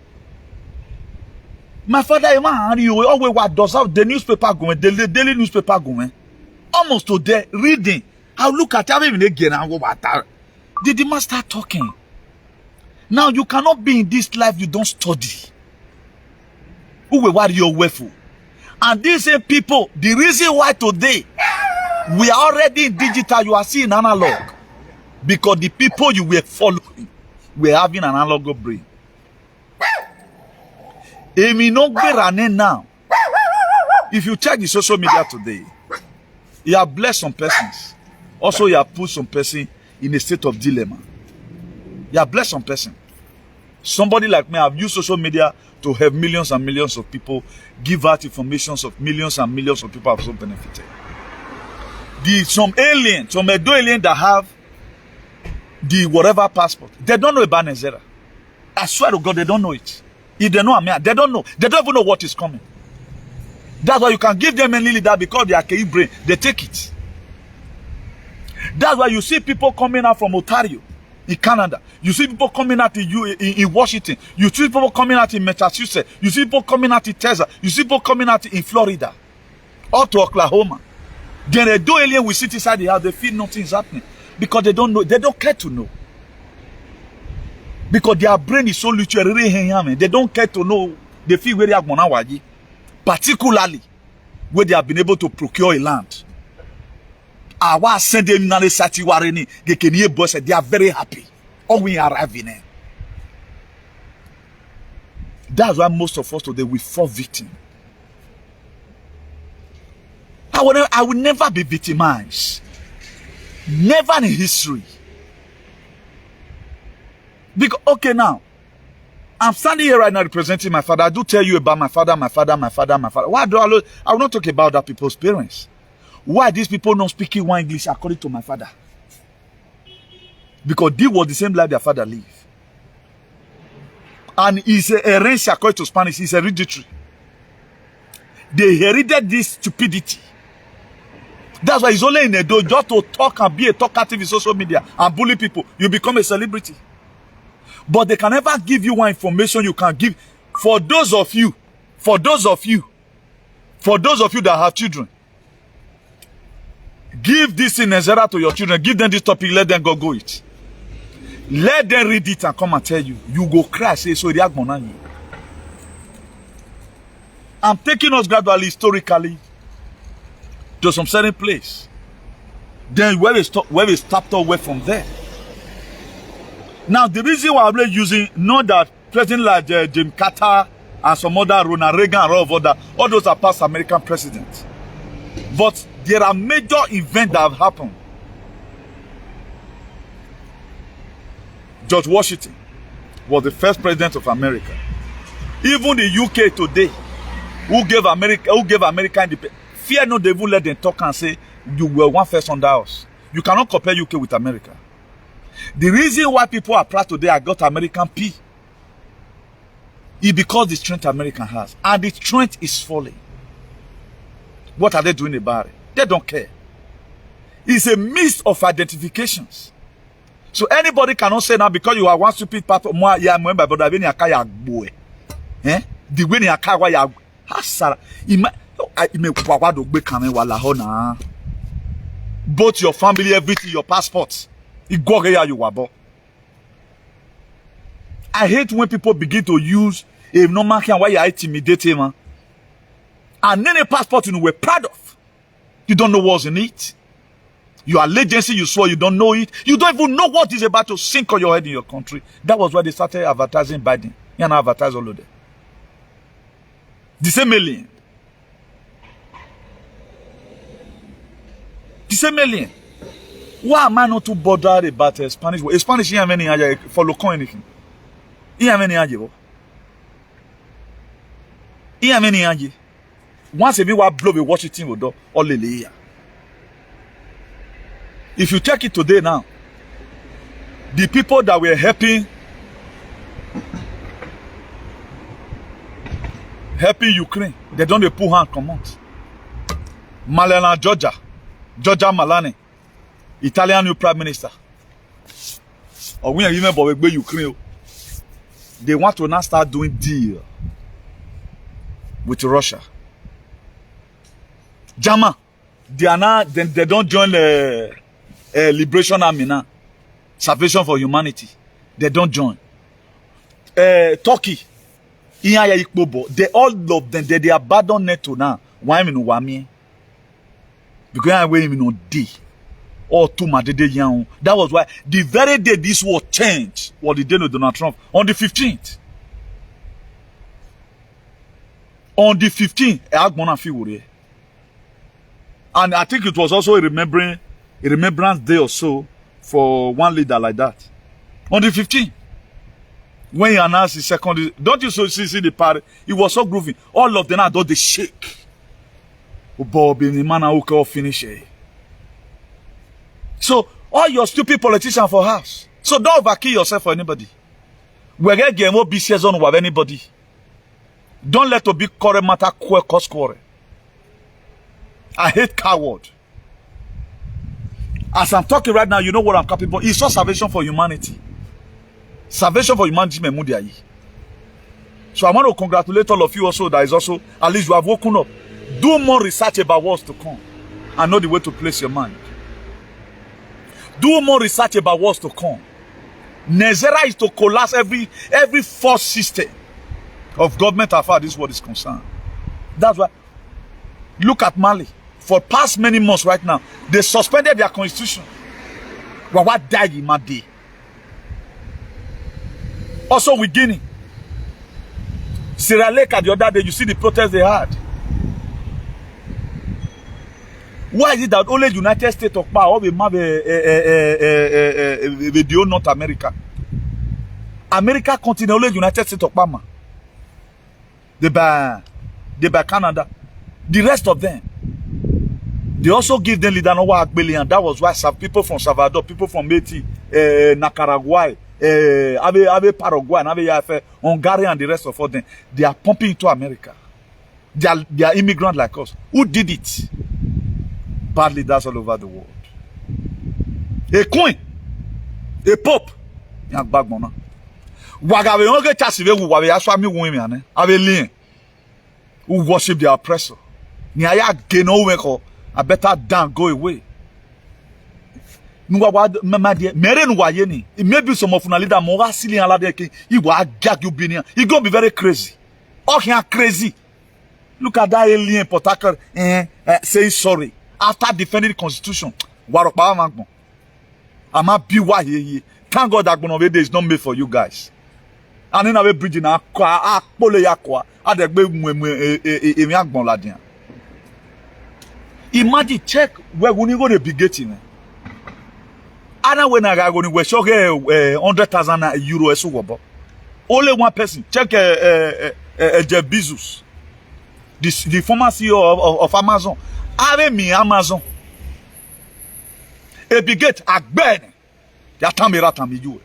My father, always what does out the newspaper going, the daily newspaper going, almost to there reading. I look at him again and go back. Did the man start talking? Now you cannot be in this life you don't study. Who will worry your waffle? And these same people, the reason why today we are already in digital, you are seeing analog, because the people you were following were having an analog brain. Now, if you check the social media today, you have blessed some persons. Also, you have put some person in a state of dilemma. You have blessed some person. Somebody like me, I've used social media to help millions and millions of people, give out information of millions and millions of people have so benefited. Some Edo alien that have the whatever passport, they don't know about NESARA. I swear to God, they don't know it. If they know, they don't know. They don't even know what is coming. That's why you can give them any leader because they are KE brain. They take it. That's why you see people coming out from Ontario in Canada. You see people coming out in Washington. You see people coming out in Massachusetts. You see people coming out in Texas. You see people coming out in Florida. Or to Oklahoma. Then they do alien we sit inside the house. They feel nothing is happening. Because they don't know. They don't care to know. Because their brain is so literally, they don't care to know. They feel where they are going, particularly where they have been able to procure a land. They are very happy. Or we are arriving. That's why most of us today we fall victim. I will never be victimized. Never in history. Because, okay, now, I'm standing here right now representing my father. I do tell you about my father. Why do I will not talk about that people's parents. Why these people not speaking one English according to my father? Because this was the same life their father lived. And he's a race according to Spanish. It's hereditary. They inherited this stupidity. That's why it's only in a door just to talk and be a talkative in social media and bully people. You become a celebrity. But they can never give you one information you can give. For those of you that have children, give this in NESARA to your children. Give them this topic, let them go it. Let them read it and come and tell you. You go cry, say, so they are going. I'm taking us gradually, historically, to some certain place. Then where we stopped away from there. Now, the reason why I'm using, not that President like Jim Carter and some other Ronald Reagan and all those are past American presidents. But there are major events that have happened. George Washington was the first president of America. Even the UK today, who gave America independence, fear not, they will let them talk and say, you were one first under us. You cannot compare UK with America. The reason why people are proud today I got American P is because the strength America has. And the strength is falling. What are they doing about it? They don't care. It's a mist of identifications. So anybody cannot say now because you are one stupid part of more yeah, my brother when you are boy. Eh? The way you are why you Hasara. Both your family, everything, your passports. I hate when people begin to use a normal can why you intimidate him. And any passport you were proud of. You don't know what's in it. Your allegiance you swore, you don't know it. You don't even know what is about to sink on your head in your country. That was why they started advertising Biden. You know, advertise all of them. The same alien. 46 million. Why am I not too bothered about Spanish? Spanish, you have any for local anything? You have any idea? You have any idea? Once a bit, what blow we watch it in with all the if you check it today now, the people that were helping Ukraine, they don't pull hand come out. Malena Georgia Malani, Italian new prime minister. Or we remember we Ukraine. They want to now start doing deal with Russia. Jama, they are now they don't join the Liberation Army now. Salvation for Humanity. They don't join. Turkey. They all of them they abandon NATO now. Why me no wami? Because I wait me no day. Or two ma day young. That was why the very day this war changed was the day of Donald Trump on the 15th. On the 15th, and I think it was also a remembrance day or so for one leader like that. On the 15th, when he announced his second, don't you see the party? It was so groovy. All of them are don't they shake. Finish. So all your stupid politicians for house. So don't overkill yourself for anybody. We're getting more BCS on with anybody. Don't let a big quarrel matter cause quarrel. I hate coward. As I'm talking right now, you know what I'm capable. It's not salvation for humanity. Salvation for humanity. So I want to congratulate all of you also that is also, at least you have woken up. Do more research about what's to come. And know the way to place your mind. Do more research about what's to come. NESARA is to collapse every false system of government as far as this world is concerned. That's why. Look at Mali. For past many months right now, they suspended their constitution. Well, what died in my day? Also with Guinea. Sierra Leone the other day, you see the protests they had. Why is it that only United States of power will have a video North America? America continue only United States of power. They buy Canada. The rest of them. They also give them leader no billion. That was why some people from Salvador, people from Haiti, Nicaragua, Paraguay, Hungary, and the rest of them, they are pumping into America. They are immigrants like us. Who did it? Bad leaders all over the world. A queen, a pope, young bagmona. Wagawe onge chasive wawe aswami women ave lien who worship their oppressor. Ni aya geno weko. I better down, go away. Mere nuwa yeni. It may be some of una leader more silly and like he will gag you binian. He gonna be very crazy. Oh, he crazy. Look at that alien Potaka saying sorry after defending the constitution. I'm a BY. Thank God that one is not made for you guys. And then I will bridge in a car, pole yakwa, at the baby. Imagine check where we go to be getting. And when I go to show 100,000 euro. Only one person. Check Jeff Bezos, the former CEO of Amazon. Ave me Amazon. A big gate at Ben. Ya tambira tambi you.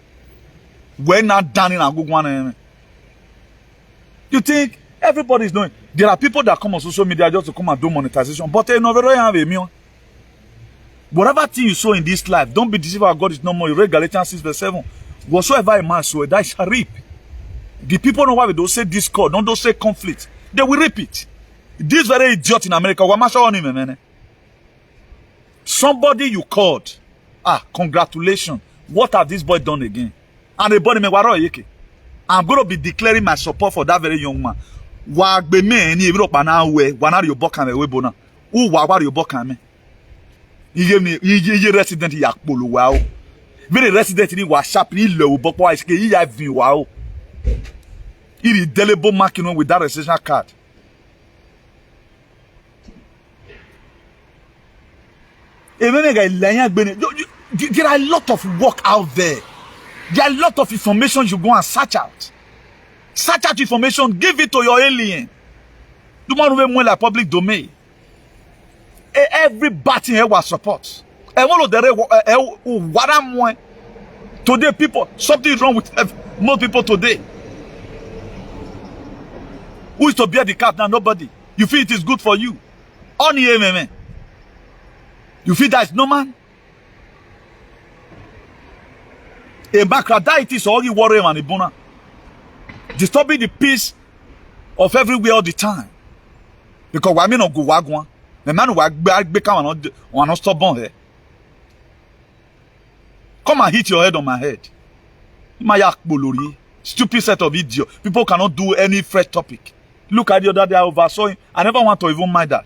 We're not done in a good one. You think everybody is knowing? There are people that come on social media just to come and do monetization, but they never have a million. Whatever thing you saw in this life, don't be deceived about God is no more. You read Galatians 6:7. Whatsoever a man sow, that shall reap. The people know why we don't say discord, don't say conflict. They will reap it. This very idiot in America, somebody you called. Congratulations. What have this boy done again? And the body me I'm going to be declaring my support for that very young man. Wagbe me ni Europe na we wanari yo boka me webo u wagwari yo boka me iye resident ya polo wa o very resident ni wa sharp ni le o bopo wa iske ya vin wa o iri indelible marking with that registration card. There are a lot of work out there. There are a lot of information you go and search out. Search out information, give it to your alien. The one who like public domain. Every button here was support. Today, people, something is wrong with most people today. Who is to bear the cap now? Nobody. You feel it is good for you. Only man. You feel that is no man? A macroditis or only worry and ibuna. Disturbing the peace of everywhere all the time. Because we not go wagwan. The man who are not stubborn here. Come and hit your head on my head. Stupid set of idiots. People cannot do any fresh topic. Look at the other day I oversaw him. I never want to even mind that.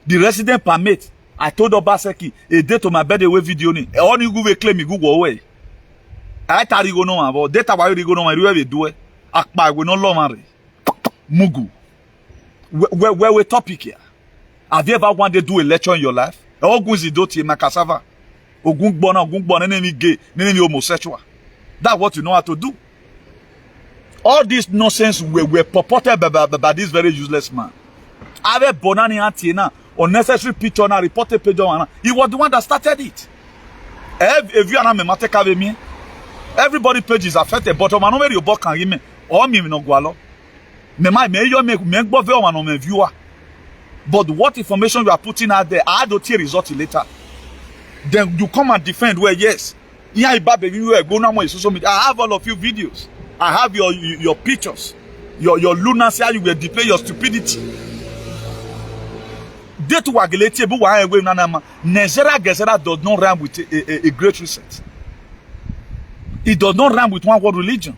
The resident permit. I told Obaseki a day to my birthday with video ni. All you go claim me go away. I tell you go no about data why you go no we do it. Akpa we no law Mugu. Where we topic here? Have you ever wanted to do a lecture in your life? Ogunzi doti makasava. Ogungbona, enemy gay, enemy homosexual. That's what you know how to do. All this nonsense were purported by this very useless man. Ave bonani antina, unnecessary picture na reported page on. He was the one that started it. If you are not with me, everybody page is affected, but man over your book can give me. Or me no gualo. Me make viewer. But what information you are putting out there, I don't see result later. Then you come and defend where yes. I have all of your videos. I have your pictures. Your lunacy, how you will display your stupidity. NESARA does not rhyme with a great reset. It does not rhyme with one world religion.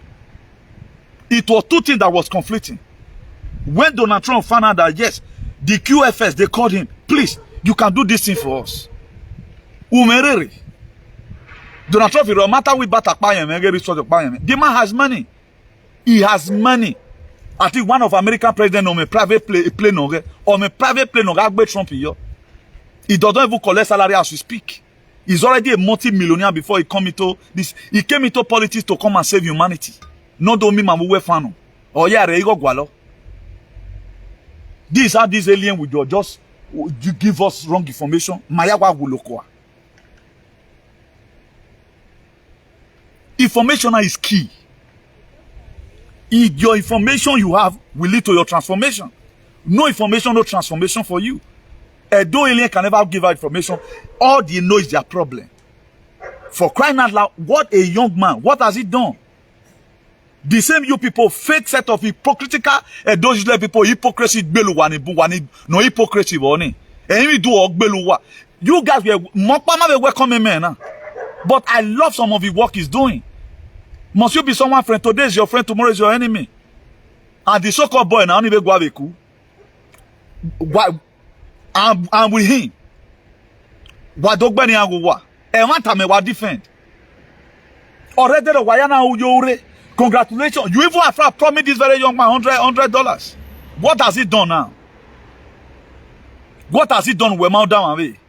It was two things that was conflicting. When Donald Trump found out that yes, the QFS, they called him, please, you can do this thing for us. Umerere. Donald Trump, no matter we bat the man has money. He has money. I think one of American president on a private plane or a private plane on Trump here. He doesn't even collect salary as we speak. He's already a multi-millionaire before he come into this. He came into politics to come and save humanity. Not do me mamuwe fano. Oh yeah, reigo gualo. This how this alien will just give us wrong information. Mayawa wulokwa. Information is key. If your information you have will lead to your transformation. No information, no transformation for you. Though alien can never give out information, all they know is their problem. For crying out loud, what a young man, what has he done? The same you people, fake set of hypocritical, those people, hypocrisy, no hypocrisy, and we do you guys were welcoming men. But I love some of the work he's doing. Must you be someone friend? Today is your friend, tomorrow is your enemy. And the so-called boy now even go have a coup. I'm with him. What dog Benny Agua? And one time I defend. Already the Wayana Uyore. Congratulations. You even have promised this very young man $100. What has he done now? What has he done? We're down away.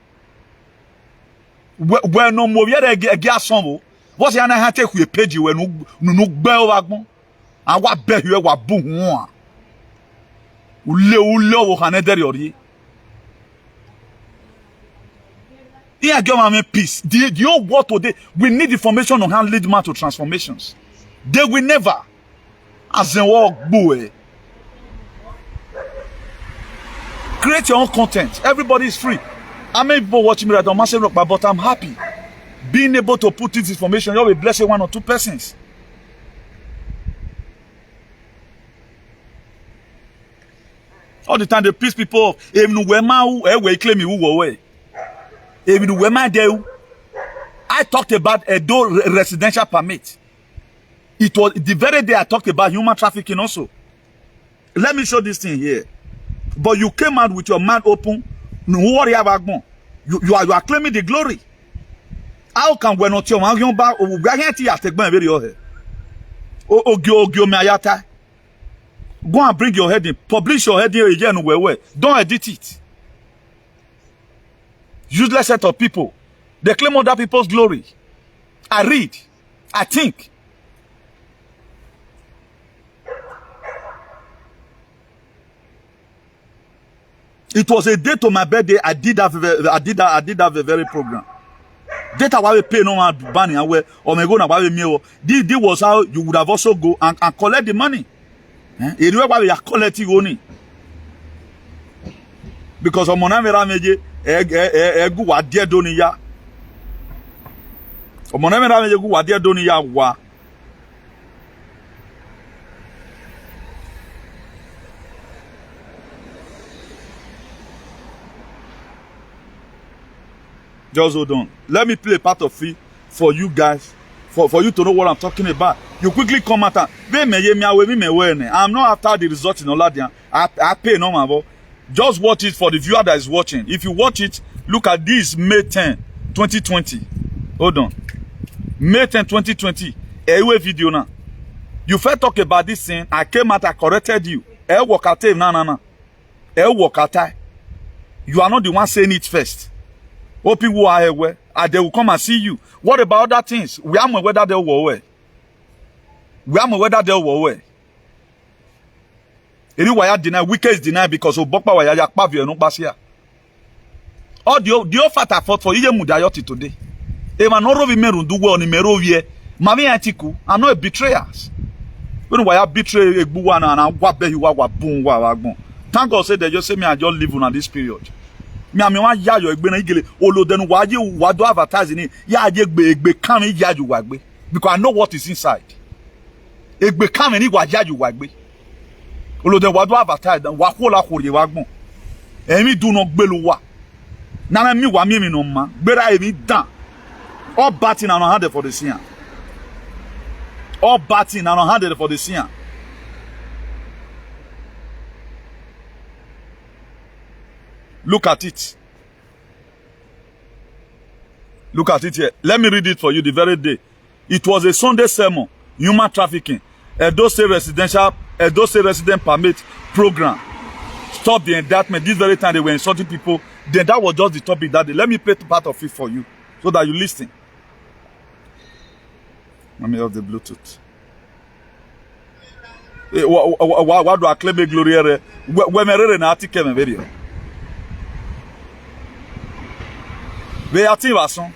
Where no more yet get some. What's the other take we page you when no bell wagon? And what bet you were boom one? Ulo Hanederi. Here, government peace. Do you know what today? We need information on how lead man to transformations. They will never. As a walk boy. Create your own content. Everybody is free. How many people watching me right now? But I'm happy. Being able to put this information, you'll be blessing one or two persons. All the time, the peace people, I talked about a residential permit. It was the very day I talked about human trafficking also. Let me show this thing here. But you came out with your mind open. You are claiming the glory. How can we not your man back? Go and bring your head in. Publish your head in again. Don't edit it. Useless set of people. They claim other people's glory. I read. I think. It was a day to my birthday. I did have a very program. Data why we pay no one banning away or me go na why we meal. This was how you would have also go and collect the money. It was why we are collecting money. Because on mona mera meje egu wadie doni ya. On mona mera meje egu wadie doni ya wa. Just hold on. Let me play part of it for you guys, for you to know what I'm talking about. You quickly come out and I'm not after the result in Oladian. I pay no man. Just watch it for the viewer that is watching. If you watch it, look at this May 10, 2020. Hold on. May 10, 2020. A video now. You first talk about this thing. I came out, I corrected you. You are not the one saying it first. What people are aware, and they will come and see you. What about other things? We are whether they were aware. We are whether they were aware. Anyway, I deny wicked is denied because of Bokpa Waya Pavio no Basia. All the offer I fought for Iye Mudayoti today. Emanoro Vimeru do well in Merovie. Mami Antiku are not betrayers. When why I betray a buana and wabe you wa boom wa. Thank God said they just say me I just live on this period. Me am wan ya yo egbe na igele olodenu wa do advertising ni ya je egbe kan mi ya ju wa gbe because I know what is inside. Egbe kan mi ni wa ya ju wa gbe olodenu wa do advertise wa ko la kore wa gbon emi do no gbe lo wa na mi wa mi no ma gbera emi dan all batting and handed for the scene. All batting and handed for the scene. Look at it. Look at it here. Let me read it for you the very day. It was a Sunday sermon. Human trafficking. Edo State resident permit program. Stop the indictment. This very time they were insulting people. Then that was just the topic that day. Let me play part of it for you so that you listen. Let me have the Bluetooth. What do I claim a glory? When I read an article in video. We are tiwason.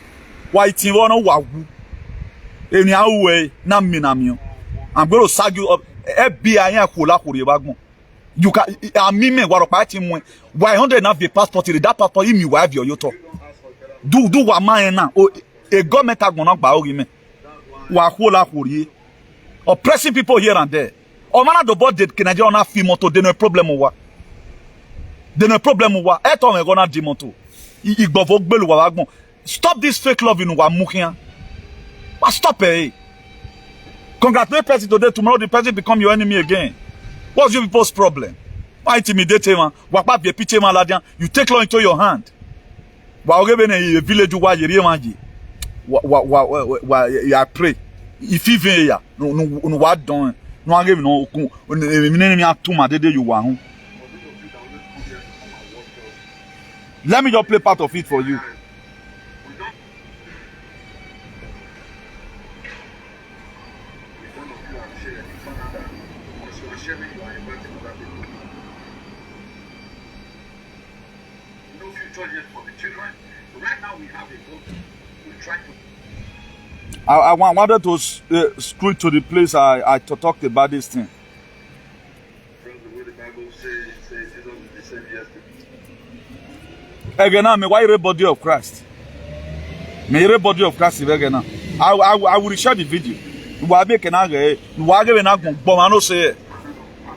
Why tiwono wagu? Eni awe na minamio. I'm going to sag you up. FBI and kola kuri wagun. You can. I mean me waropa timwe. Why 100 have the passport? That passport you me have your yoto. Do wa man na. A government agona gba ori me. Wa kola kuri. Oppressing people here and there. O mana do board de Nigeria na fi moto de no problem wa. De no problem wa. Eto me gona di moto. Stop this fake love in Wamukia. Stop it. Congratulate the person today, tomorrow the person become your enemy again. What's your people's problem? Why intimidate him? You take law into your hand. A village I pray. If even no what done, no give no you. Let me just play part of it for you. I wanted to screw to the place I talked about this thing. Again, I'm a body of Christ. Me a body of Christ again. I will share the video.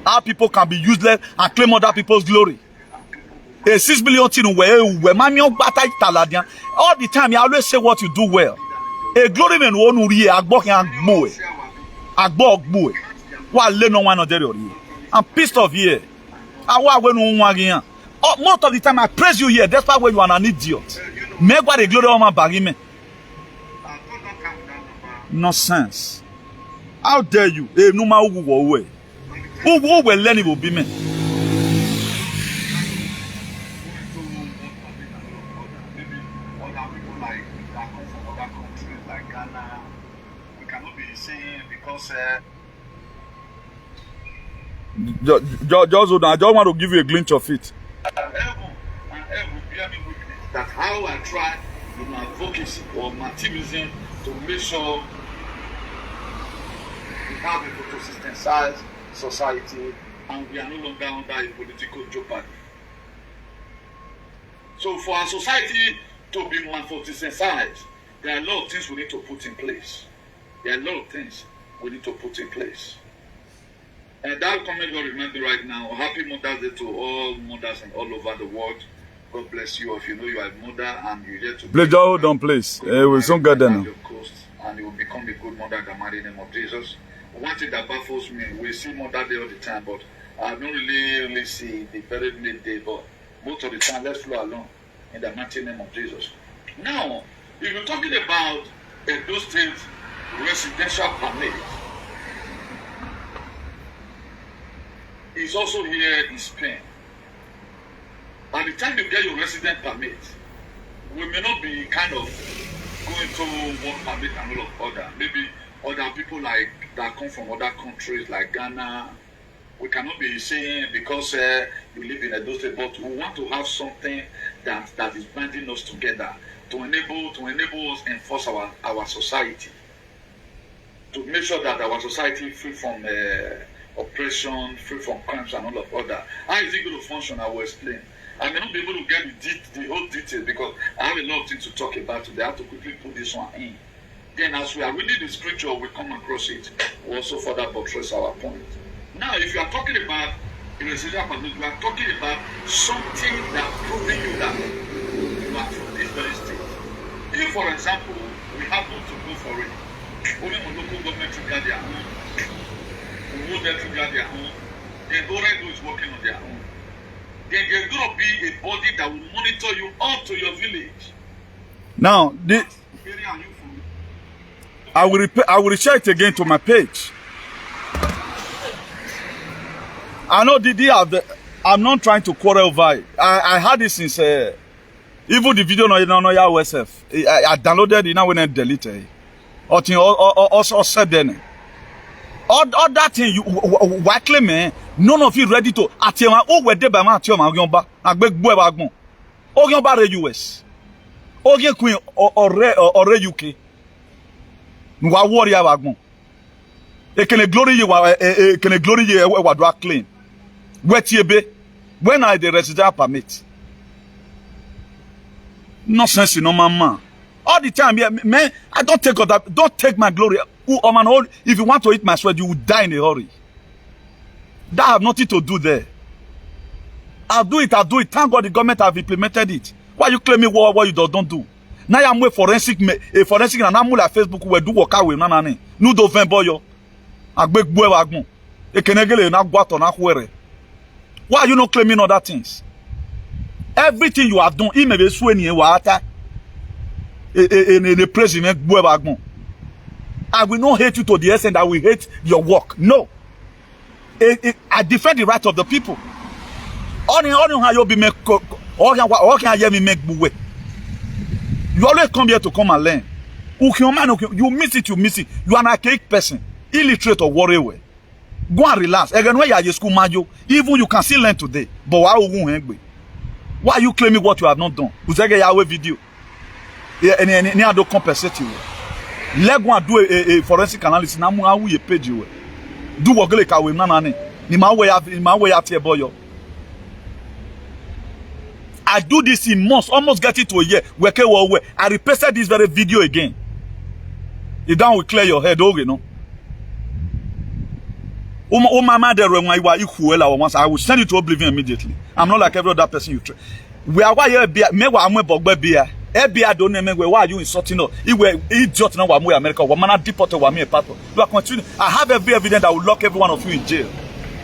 How people can be useless and claim other people's glory. A 6 billion thing where all the time you always say what you do well. A glory man won't read a book and boy. A bog boy. While no one of them. I'm pissed off here. I want again. Most of the time I praise you here, that's why you are an idiot. Make what the glory of my baggy. Nonsense. How dare you? No matter who will away. Who will learn it will be me. because just hold on. I just want to give you a glimpse of it. And every bear me witness that how I try in my advocacy or my activism to make sure we have a photosynthesized society and we are no longer under a political jeopardy. So for our society to be photosynthesized, there are a lot of things we need to put in place. There are a lot of things we need to put in place. And that comment will remind me right now. Happy Mother's Day to all mothers and all over the world. God bless you. If you know you are a mother and you're here to please hold on, please. We'll soon get there now. And you will become a good mother in the mighty name of Jesus. One thing that baffles me, we see Mother Day all the time, but I don't really see the very midday, but most of the time, let's flow along in the mighty name of Jesus. Now, if you're talking about Edo State residential permit, it's also here in Spain. By the time you get your resident permit, we may not be kind of going to one permit and all of other. Maybe other people like that come from other countries like Ghana. We cannot be saying because you live in Edo State, but we want to have something that is binding us together to enable us enforce our society, to make sure that our society is free from oppression, free from crimes and all of other. How is it going to function? I will explain. I may not be able to get the whole details because I have a lot of things to talk about today. I have to quickly put this one in. Then as we are reading the scripture, we come across it. We also further buttress our point. Now, if you are talking about a residential permit, you are talking about something that proving you that you are from this very state. If, for example, we happen to go for it, only when local government trigger their own, we will then trigger their own, then Oregon is working on their own. Then there's going to be a body that will monitor you up to your village. Now, I will share it again to my page. I know I'm not trying to quarrel over it. I had this since even the video no USF. I downloaded it now when I deleted it. Also said then. All that thing you why claim none of you ready to atiema o we dey by ma atioma ogionba agbegbu e bagbon ogionba re US ogien queen ore UK nwa warrior bagbon ekene glory ye wa do claim wetiebe when I the residential permit nonsense no man all the time yeah, man I don't take that, don't take my glory. If you want to eat my sweat, you will die in a hurry. That have nothing to do there. I'll do it. Thank God the government have implemented it. Why you claiming what you don't do? Now I'm with forensic and I'm like Facebook where do work out with nanani. No do boyo. Agbek boy wagmo. Ekenegele na gwato na kwere. Why are you not claiming other things? Everything you have done, he may be swearing in water. In the president boy wagmo. I will not hate you to the extent that we hate your work. No. I defend the right of the people. You always come here to come and learn. You miss it, you miss it. You are an archaic person, illiterate or warrior. Go and relax. Again, when you are in school, even you can still learn today. But why are you claiming what you have not done? Video. I don't compensate you. Let go and do a forensic analysis. Na mu awu ye page we. Do what like we na ni. Ni ma way out here boy. I do this in months, almost get it to a year. I repeated this very video again. You down will clear your head, okay, no? Mama there when I will send you to oblivion immediately. I'm not like every other person you try. We are why here me wa amwe bogbe bia. Ebia don't name why are you insulting us? If we idiot now we America, we man deported we a part of. You are continuing. I have every evidence that will lock every one of you in jail.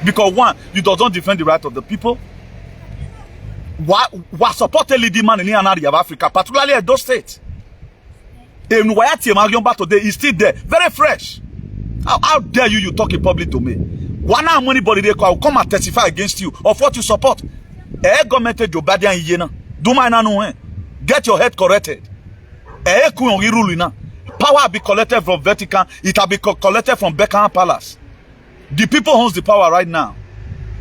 Because one, you don't defend the right of the people. What supported leading man in the area of Africa, particularly at those states. And why today is still there, very fresh. How dare you talk in public to me? One now anybody they will come and testify against you of what you support. Government Joe Biden yena. Do my no. Get your head corrected. Power will be collected from Vatican. It will be collected from Buckingham Palace. The people owns the power right now.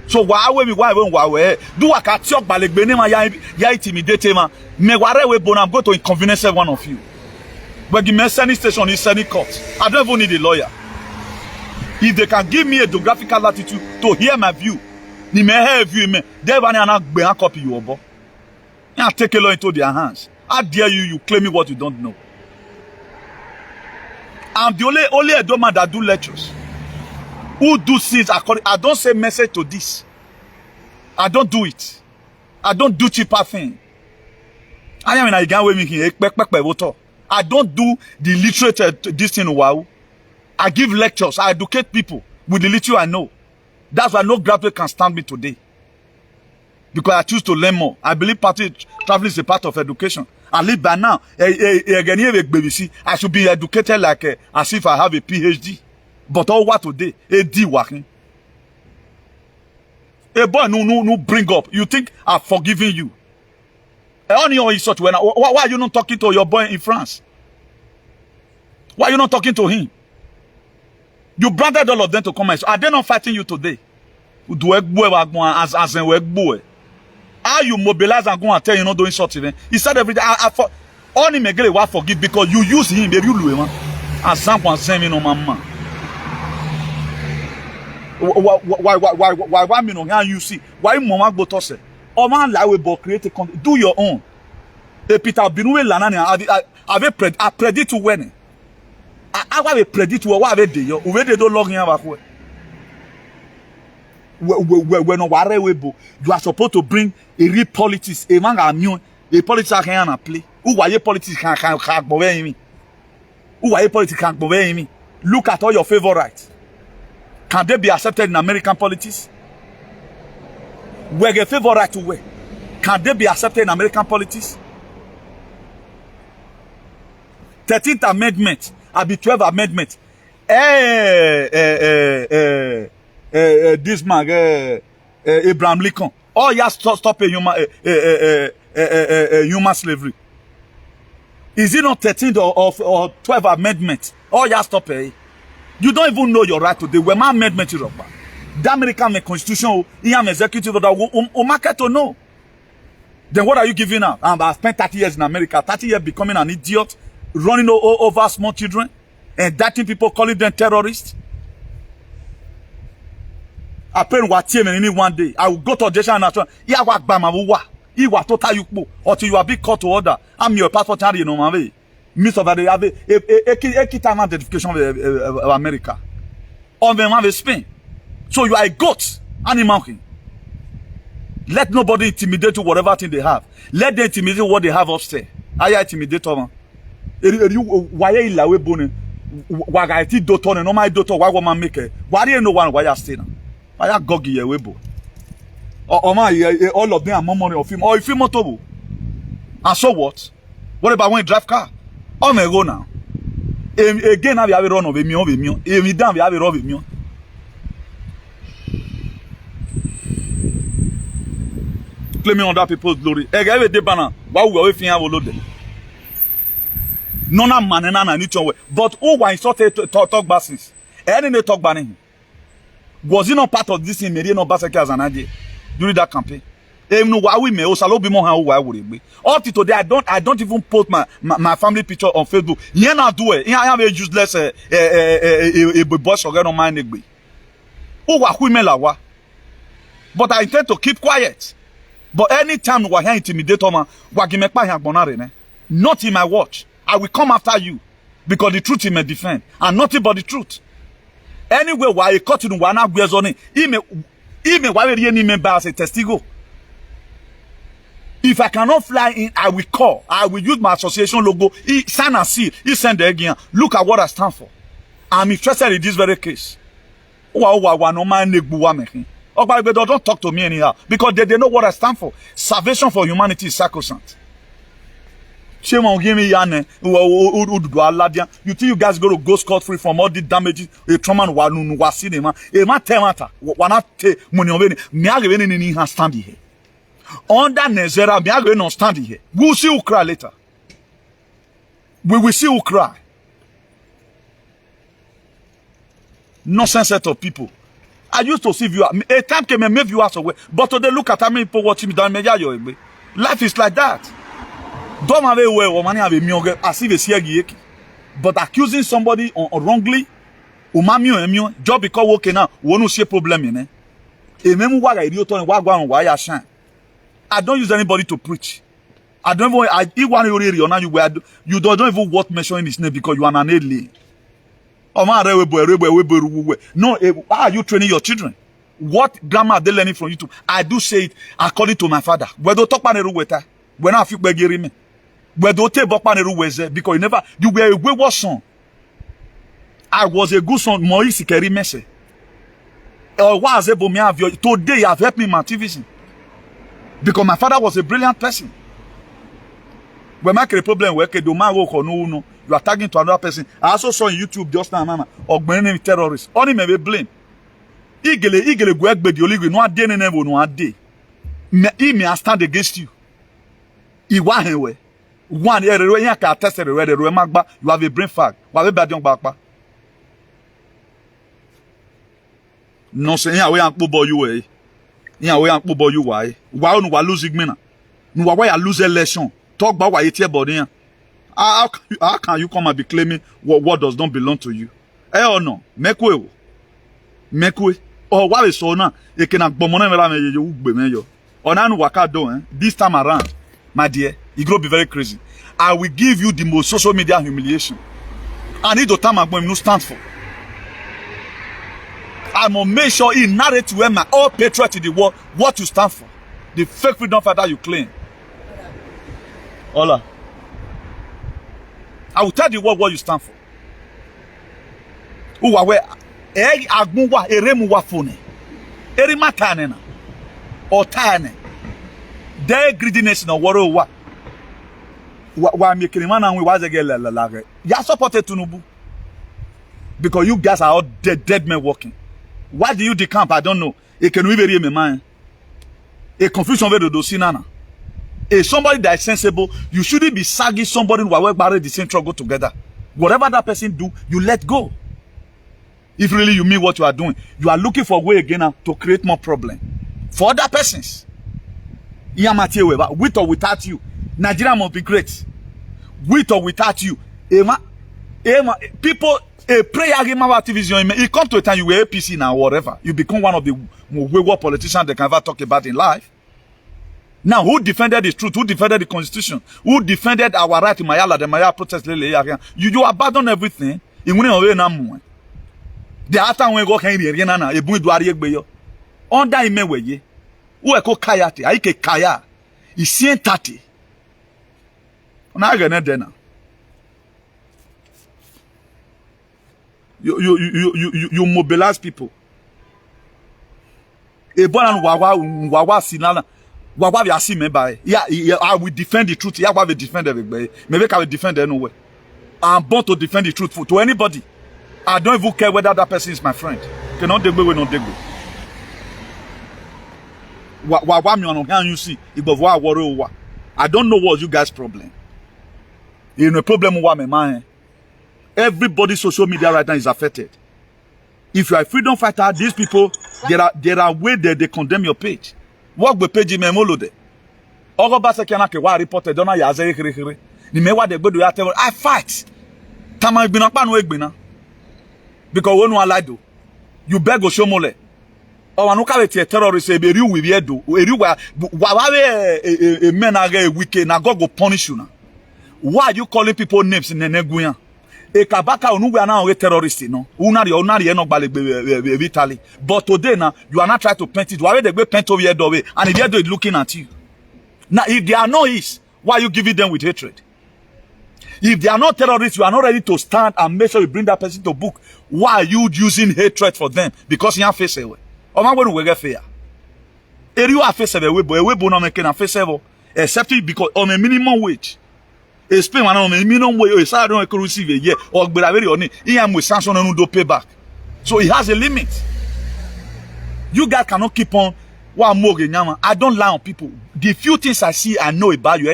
So why we do I catch up by ya intimidate man? Me ware we bon, I'm going to inconvenience one of you. But give me a Senate station, is Senate court. I don't even need a lawyer. If they can give me a geographical latitude to hear my view, they may have view me. They want to copy you, boy. And take a law into their hands. How dare you claiming what you don't know? I'm the only Edoma that do lectures. Who do things according? I don't say message to this. I don't do it. I don't do cheaper thing. I am in a gang with I don't do the literature this thing. Wow. I give lectures. I educate people with the literature I know. That's why no graduate can stand me today. Because I choose to learn more. I believe traveling is a part of education. At least by now, I should be educated like as if I have a PhD. But all what today? A D working. A boy no bring up. You think I've forgiven you? Why are you not talking to your boy in France? Why are you not talking to him? You branded all of them to come and say, are they not fighting you today? How you mobilize and go and tell you not doing short event? He said every day, only Megele will forgive because you use him, baby, you as someone saying me no mama. Why me no you see? Why mama go to say? Oh man, lie we create content. Do your own. E Peter Binuwe lanani I predict to when. I have predict to what have they yo. We they don't log in back where. When you are supposed to bring a real politics, a man a politics can play. Who are your politics can't me? Who are your politics can't me? Look at all your favorites. Can they be accepted in American politics? Where your favorite to where? Can they be accepted in American politics? 13th Amendment, Abi 12th Amendment. This man, Abraham Lincoln. Oh, yes, stop a human slavery. Is it not 13th or 12th Amendment? Oh, yes, stop it. You don't even know your right today. When my amendment is up, the American Constitution, you have executive order, market to know. Then what are you giving out? I spent 30 years in America, 30 years becoming an idiot, running over small children, and dating people, calling them terrorists. I pray one day. I will go to audition and I yeah, work by my wa. You are total you until you are being called to order. I'm your passport, you know, my way. Miss of the have a time identification of America. On the man Spain. So you are a goat, animal king. Let nobody intimidate you whatever thing they have. Let them intimidate what they have upstairs. I intimidate them. Why are you like bone? Why I think daughter no my daughter why woman make it? Why do you know why you stay now? Why you gogi ye webo? Or my all of them are more money of him or if you motobo. And so what? What about when you drive car? Oh my go now. Again, I have a run of a million. If down, we have a run of a million. Claiming on that people's glory. Every day, banner. Why we are waiting? I will load them. None of man and none of way. But who was sort of talk basis? Any talk banning. Was he not part of this in Mediano Basaka as an idea during that campaign? Up to today, I don't even post my family picture on Facebook. You not do it. I have a useless boss or on my neck. But I intend to keep quiet. But anytime we are intimidate not in my watch. I will come after you because the truth he may defend and nothing but the truth. Anyway, why you cut in one hour on it? Even why we member as a testigo. If I cannot fly in, I will call. I will use my association logo. He sign and seal. He send the again. Look at what I stand for. I'm interested in this very case. Don't talk to me anyhow. Because they know what I stand for. Salvation for humanity is sacrosanct. You think you guys go to go scot-free from all the damages? A trauma stand here. Under NESARA, we are going to stand here. We'll see who cry later. We will see who cry. Nonsense set of people. I used to see viewers. A time came and made viewers away. But today, look at how many people watching me down me. Life is like that. Don't have a way or money have a mioge as if it's here. But accusing somebody wrongly, just because working now, won't see a problem in it. I don't use anybody to preach. I don't even you don't even worth mentioning his name because you are an alien. No, how are you training your children? What grammar are they learning from YouTube? I do say it according to my father. When I feel me, because you were a wayward son. I was a good son. Moise Keri Mese. Today, you have helped me in my activism. Because my father was a brilliant person. When I create a problem, you are tagging to another person. I also saw on YouTube just now, mama, or terrorists. Only may be blamed. Igele go back the oligo no ade never no ade. He may stand against you. Iwa henwe. One ere yan ka test ere magba. You have a brain fag. Wa be bad young back. No say yan we yan kpo you eh. Yan we yan kpo you why? Why no wa lose igmina? No wa why lose election? Talk about why you tear body yan. How can you come and be claiming what does not belong to you? Eh or no? Make way. Oh, what is so now? You can this time around, my dear, you go be very crazy. I will give you the most social media humiliation. I need to tell my boy no stand for. I must make sure he narrate to where my all patriot in the world what you stand for. The fake freedom fighter you claim. Hola. I will tell the world what you stand for. Who are where? Agmuwa eremuwa fone. Eri matane na. Otane. Their greediness na woro wa. Wa mekirima we was again la. You supported Tinubu. Because you guys are all dead men walking. Why do you decamp? I don't know. It can we very me mind. A confusion with the dosinana. If somebody that is sensible, you shouldn't be sagging somebody who are married the same struggle together. Whatever that person do, you let go. If really you mean what you are doing, you are looking for a way again to create more problem for other persons. With or without you, Nigeria must be great. With or without you, people a prayer game of activism. It comes to a time you were APC now, whatever. You become one of the most wayward politicians they can ever talk about in life. Now, who defended the truth? Who defended the constitution? Who defended our right in Mayala, the Maya protest? You abandon everything. The after when go can a boy do ariegbeyo. Under imeweye. Who eko kayate? Aike kaya. Isien tati. Ona agene dena. You mobilize people. Ebona wawa sinala. Wawa we asi me by. Yeah, I will defend the truth. Yeah, I will defend everybody. Maybe I will defend anyway. I'm born to defend the truth to anybody. I don't even care whether that person is my friend. Cannot degbe we not degbe. Wa me on you see. I don't know what's you guys' problem. You know problem with me man. Everybody's social media right now is affected. If you are a freedom fighter, these people there are ways that they condemn your page. Work the page memo de. Ogo ba se kana ke wa reported don ya ze kire. Ni me wa de gbedo ya tell I fight. Tama igbina pa no egbina. Because when you allow do, you beg go show mole. Or anu ka be terrorist e be ri we be do. E ri wa a men are wicked na God go punish you now. Why are you calling people names in Neneguyan? E kabaka unu we are now a terrorist no. Unari no gbale Italy. But today now you are not trying to paint it. Why they go paint over here way and if they looking at you. Now if they are not his, why are you giving them with hatred? If they are not terrorists, you are not ready to stand and make sure you bring that person to book. Why are you using hatred for them? Because you have face away. Or man when we get fair. You are face away, but we no make na face away. Except because on a minimum wage. Explain one on a minimum wage. So I don't receive a year or very on he am with sanction and do pay back. So it has a limit. You guys cannot keep on. I don't lie on people. The few things I see, I know about you.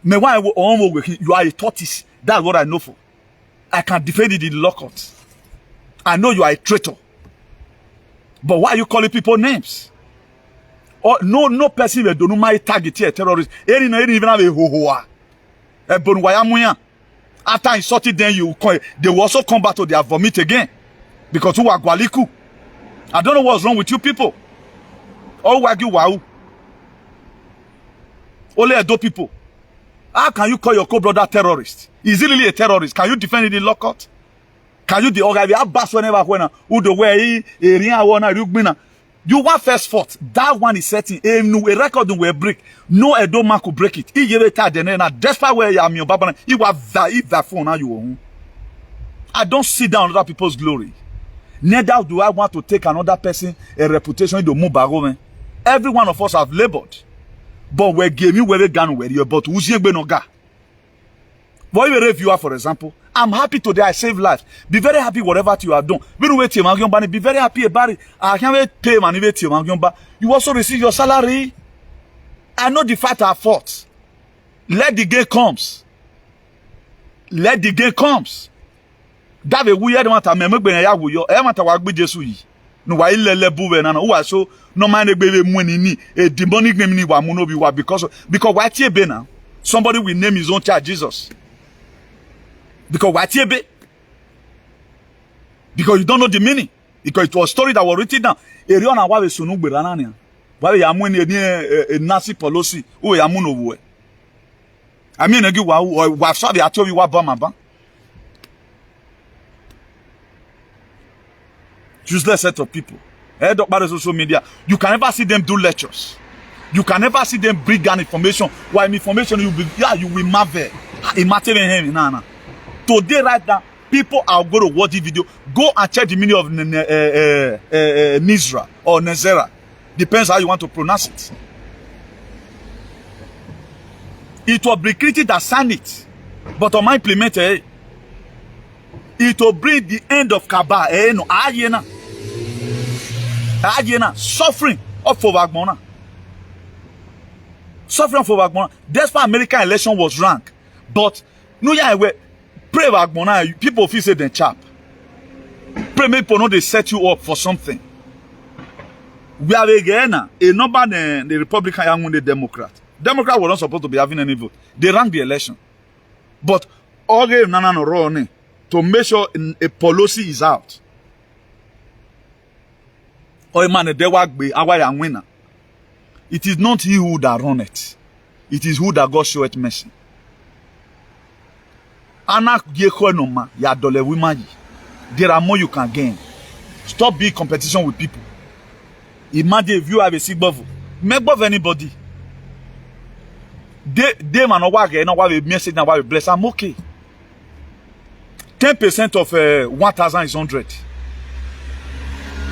You are a tortoise. That's what I know for. I can defend it in the lockout. I know you are a traitor. But why are you calling people names? Or no person will do my target here, terrorist. Any even have a ho-hoa. After insulting them, they will also come back to their vomit again. Because who are Gwaliku? I don't know what's wrong with you people. All wagyu wow. Only Edo people. How can you call your co-brother terrorist? Is he really a terrorist? Can you defend it in law court? Can you whenever you want first fought? That one is setting a record will break. No Edo man could break it. Despite where you are, your Baba, you have that phone now you own. I don't sit down on other people's glory. Neither do I want to take another person a reputation to move back. Every one of us have labored. But we gave you where we gun where you but who's no ga. Why you reviewer, for example? I'm happy today I save lives. Be very happy whatever you have done. Be very happy about it. I can't wait pay money. You also receive your salary. I know the fight are fought. Let the game comes. Let the game comes. That we weird one time. Me gbe ya wo yo. E mata wa gbe Jesu yi. No wa ilele buwe na no wa so no man gbe money ni a demonic name ni wa mu no bi wa because wa tie be na somebody will name his own child Jesus. Because what because you don't know the meaning. Because it was a story that was written down. Eriona wa we sunu gbe rana ni. Wa we amu ni Nancy Pelosi. O ya mu no wo. I mean agi wa so be atobi wa ba ma ba. Useless set of people. Head up by the social media. You can never see them do lectures. You can never see them bring down information. Why information you will marvel. Today, right now, people are going to watch the video. Go and check the meaning of NESARA or NESARA. Depends how you want to pronounce it. It will be created that signed it. But on my implemented, it will bring the end of Cabal. Suffering of Fovagmona. Suffering of Fovagmona. That's why American election was ranked. But no, yeah, pray Vagmona, people feel say they chap. Pray people know they set you up for something. We have again a number the Republican and the Democrat. Democrat were not supposed to be having any vote. They ran the election. But all to make sure a policy is out. Or man, a winner. It is not he who that run it. It is who that God show it mercy. There are more you can gain. Stop being competition with people. Imagine if you have a sick bubble. Make above anybody. They man no have a message now bless. I'm okay. 10% of 1,000 is 100.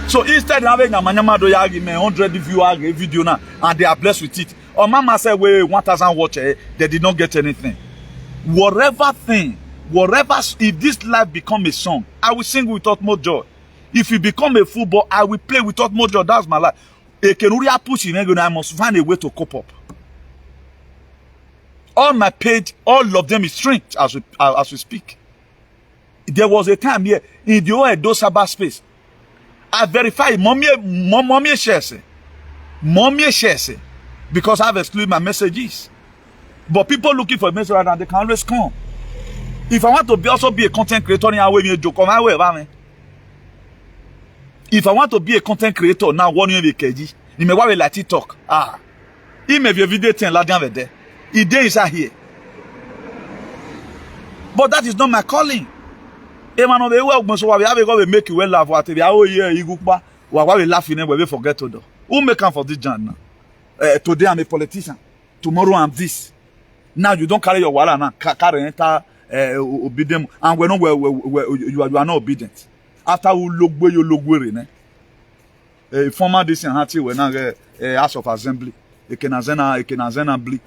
So instead of having a manyama do argument 100 viewer video now and they are blessed with it. Or mama said, "Wait, 1,000 watchers, they did not get anything." Whatever, if this life become a song, I will sing without more joy. If it become a football, I will play without more joy. That's my life. I must find a way to cope up. All my page, all of them is strength as we speak. There was a time here in the Edo cyber space. I verified mommy shares because I have excluded my messages. But people looking for a message right now, they can always come. If I want to also be a content creator, if I want to be a content creator now, one year KG, you may want like TikTok. He may be a video thing like there. He is here. But that is not my calling. Emmanuel, we have to make you well laugh. Oh yeah, you go we laughing when we forget to do. Who make come for this job now? Today I'm a politician. Tomorrow I'm this. Now you don't carry your wallet now. Carry enter obedient, and we know you are not obedient. After you look where former this and hati we now House of Assembly. Ekenazena bli.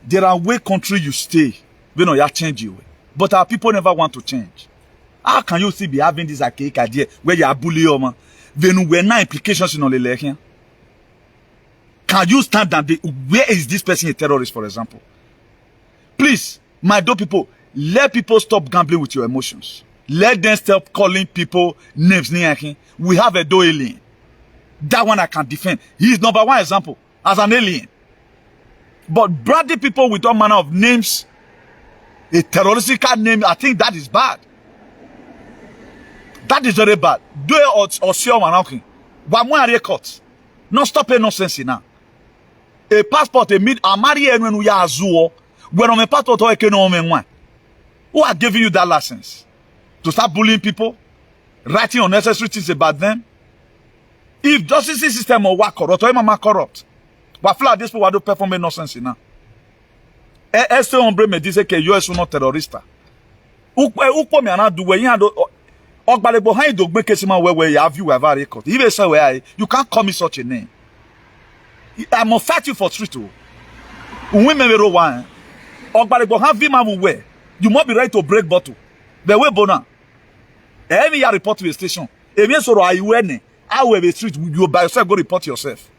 There are way country you stay. We know you change you. But our people never want to change. How can you still be having this archaic idea where you are bullying man? Then we're not implications in all the election. Can you stand and where is this person a terrorist, for example? Please, my dope people, Let people stop gambling with your emotions. Let them stop calling people names. We have a do alien. That one I can defend. He is number one example as an alien. But branding people with all manner of names, a terroristic name, I think that is bad. That is very bad. Do it or see one. But more record. Not stop it nonsense now. A passport, a marry when we are zuo. When on a passport or a who are giving you that license? To start bullying people? Writing unnecessary things about them? If justice system or work corrupt, or mama corrupt, what flat this people do perform nonsense now? Este hombre me dice que yo es uno terrorista. Uko me ana do we yan do ogbale behind do make sima we have you ever record. Even say where you can't call me such a name. I must fight you for street too. Women me ro one. Ogbale behind vi man we. You must be ready to break bottle. The way bona. Every year report to the station. If you so I win. I will be street. You by yourself go report yourself.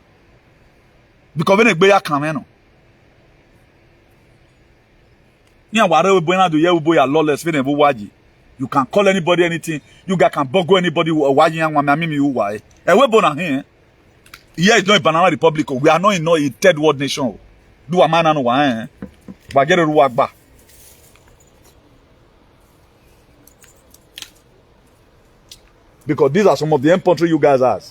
Because when you come in, you can call anybody anything. You guys can bugger anybody. Here is not a banana republic. We are not in a third world nation. Do a man and one. Because these are some of the infantry you guys have.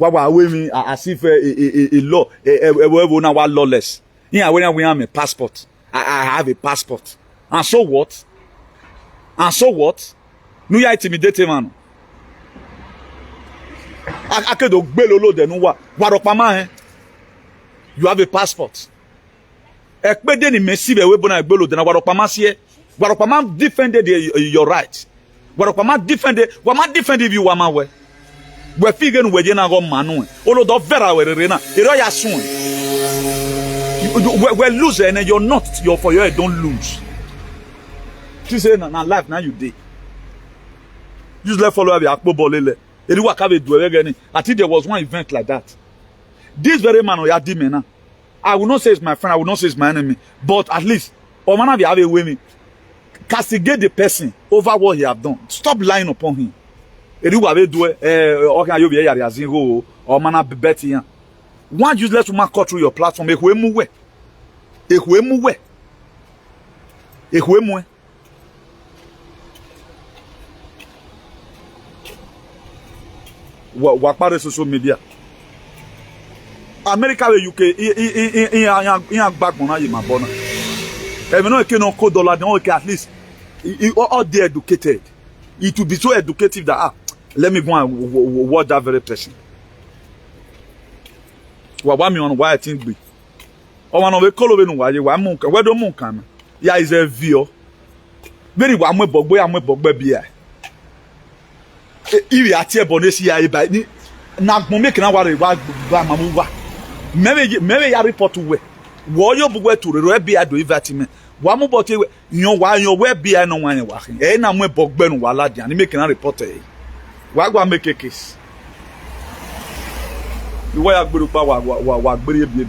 As if a law, a lawless. Yeah, when we have a passport, I have a passport. And so what? And so what? No, you intimidate man. I can do belolo de no warokpama. You have a passport. Ekpede ni mesibe we bona gbelo de na warokpama sie. Warokpama defended your rights. Warokpama defended. Wama defended you wama we. We figure we je na go manu. Olo do vera we re na. Ero ya sun. We lose and you're not your for you don't lose. You say na life now you dey. Just let follow your akpo bolele. Eri wa ka be do again. I think there was one event like that. This very man oya di me na. I will not say it's my friend, I will not say it's my enemy, but at least Omana be have a way me. Castigate the person over what he have done. Stop lying upon him. Eri wa be do okay you be yari azinho or mana beti yan. One useless woman cut through your platform. Ehwe muwe. Ehwe muwe. Ehwe muwe. What part of social media? America, UK, in back on you, my bonner. If you know, you can't call dollar, then at least all they educated. It will be so educative that let me go and watch that very person. Why me on why I think be? Oh, man, we call over no why you want where do monk come? Yeah, is a view. Very well, I'm a bogboy beer. If you are here, Bonesia, by now, making our mamuva. Maybe you report to where. Warrior bugwe to the red beer do evatima. One more bottle, you know why your web beer no one walking. And I'm with Bogben Waladi and making a report. Why go make a case? The way I go to power, what baby.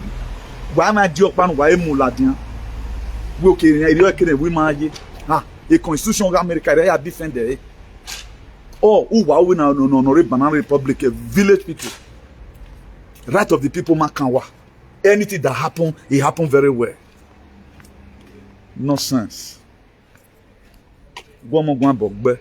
Why am I joke man? Why muladian? We okay, I reckon we might. A constitution of America, they are defended. Oh, who we now no banana republic, village people. Right of the people makanwa. Anything that happen, it happen very well. Nonsense. Go bogbe.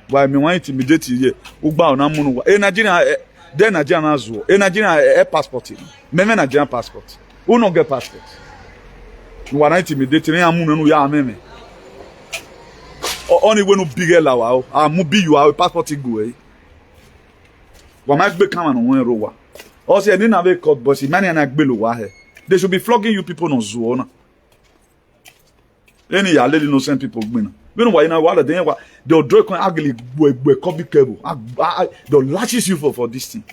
Why me want intimidate you? Ugba na munu. Nigeria, then Nigerian as well. Nigeria passport. Me Nigerian passport. Who no get passport? You want intimidate me? I'm no ya meme. Only when you bigger lawa. I'm be you our passport go eh. Wa ma gbe kan on wen rowa. O se ni na be court but many na gbe lo wa he. They should be flogging you people on zoo na. Any ya lady innocent people gbe na. You know why now what they'll draw con ugly coffee cable. They'll lashes you for this thing.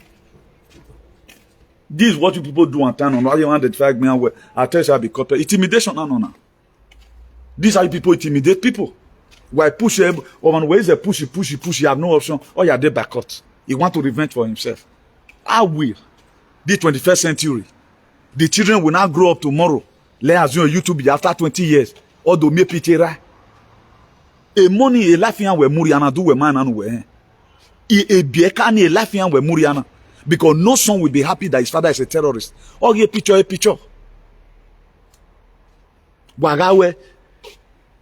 This is what you people do on time on why you want to identify me and where I tell you I'll be caught. Intimidation, no. This is how people intimidate people. Why push them or when ways they push, you have no option or you're dead by cut. He wants to revenge for himself. I will. The 21st century. The children will not grow up tomorrow. Let's assume YouTube after 20 years. Or do me pity right. A money a life we Muriana do we man and we. A biekani a life we Muriana. Because no son will be happy that his father is a terrorist. Or a picture. Wagawe.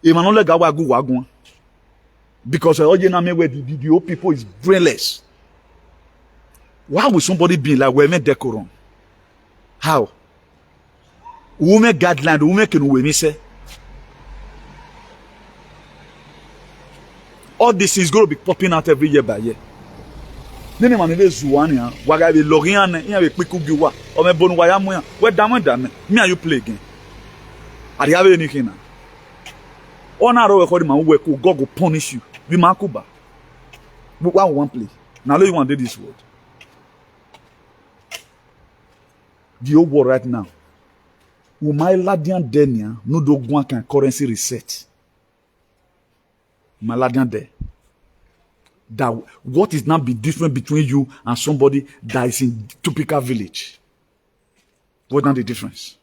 Emmanuel Gawa go wagwan. Because the old people is brainless. Why would somebody be like women decorum? How? Women guideline, women can we say? All this is going to be popping out every year by year. Nene manele zuwania, waga be lorian, ya be quick giwa, or me bonu waya moya, where dame, me are you play again? Are you having anything now? Honor record man work, God will punish you. Be makuba. But why one play? Now let you want to do this word. The whole world right now. My ladian denia no do can currency reset. My ladian there. That what is now be different between you and somebody that is in typical village? What's not the difference?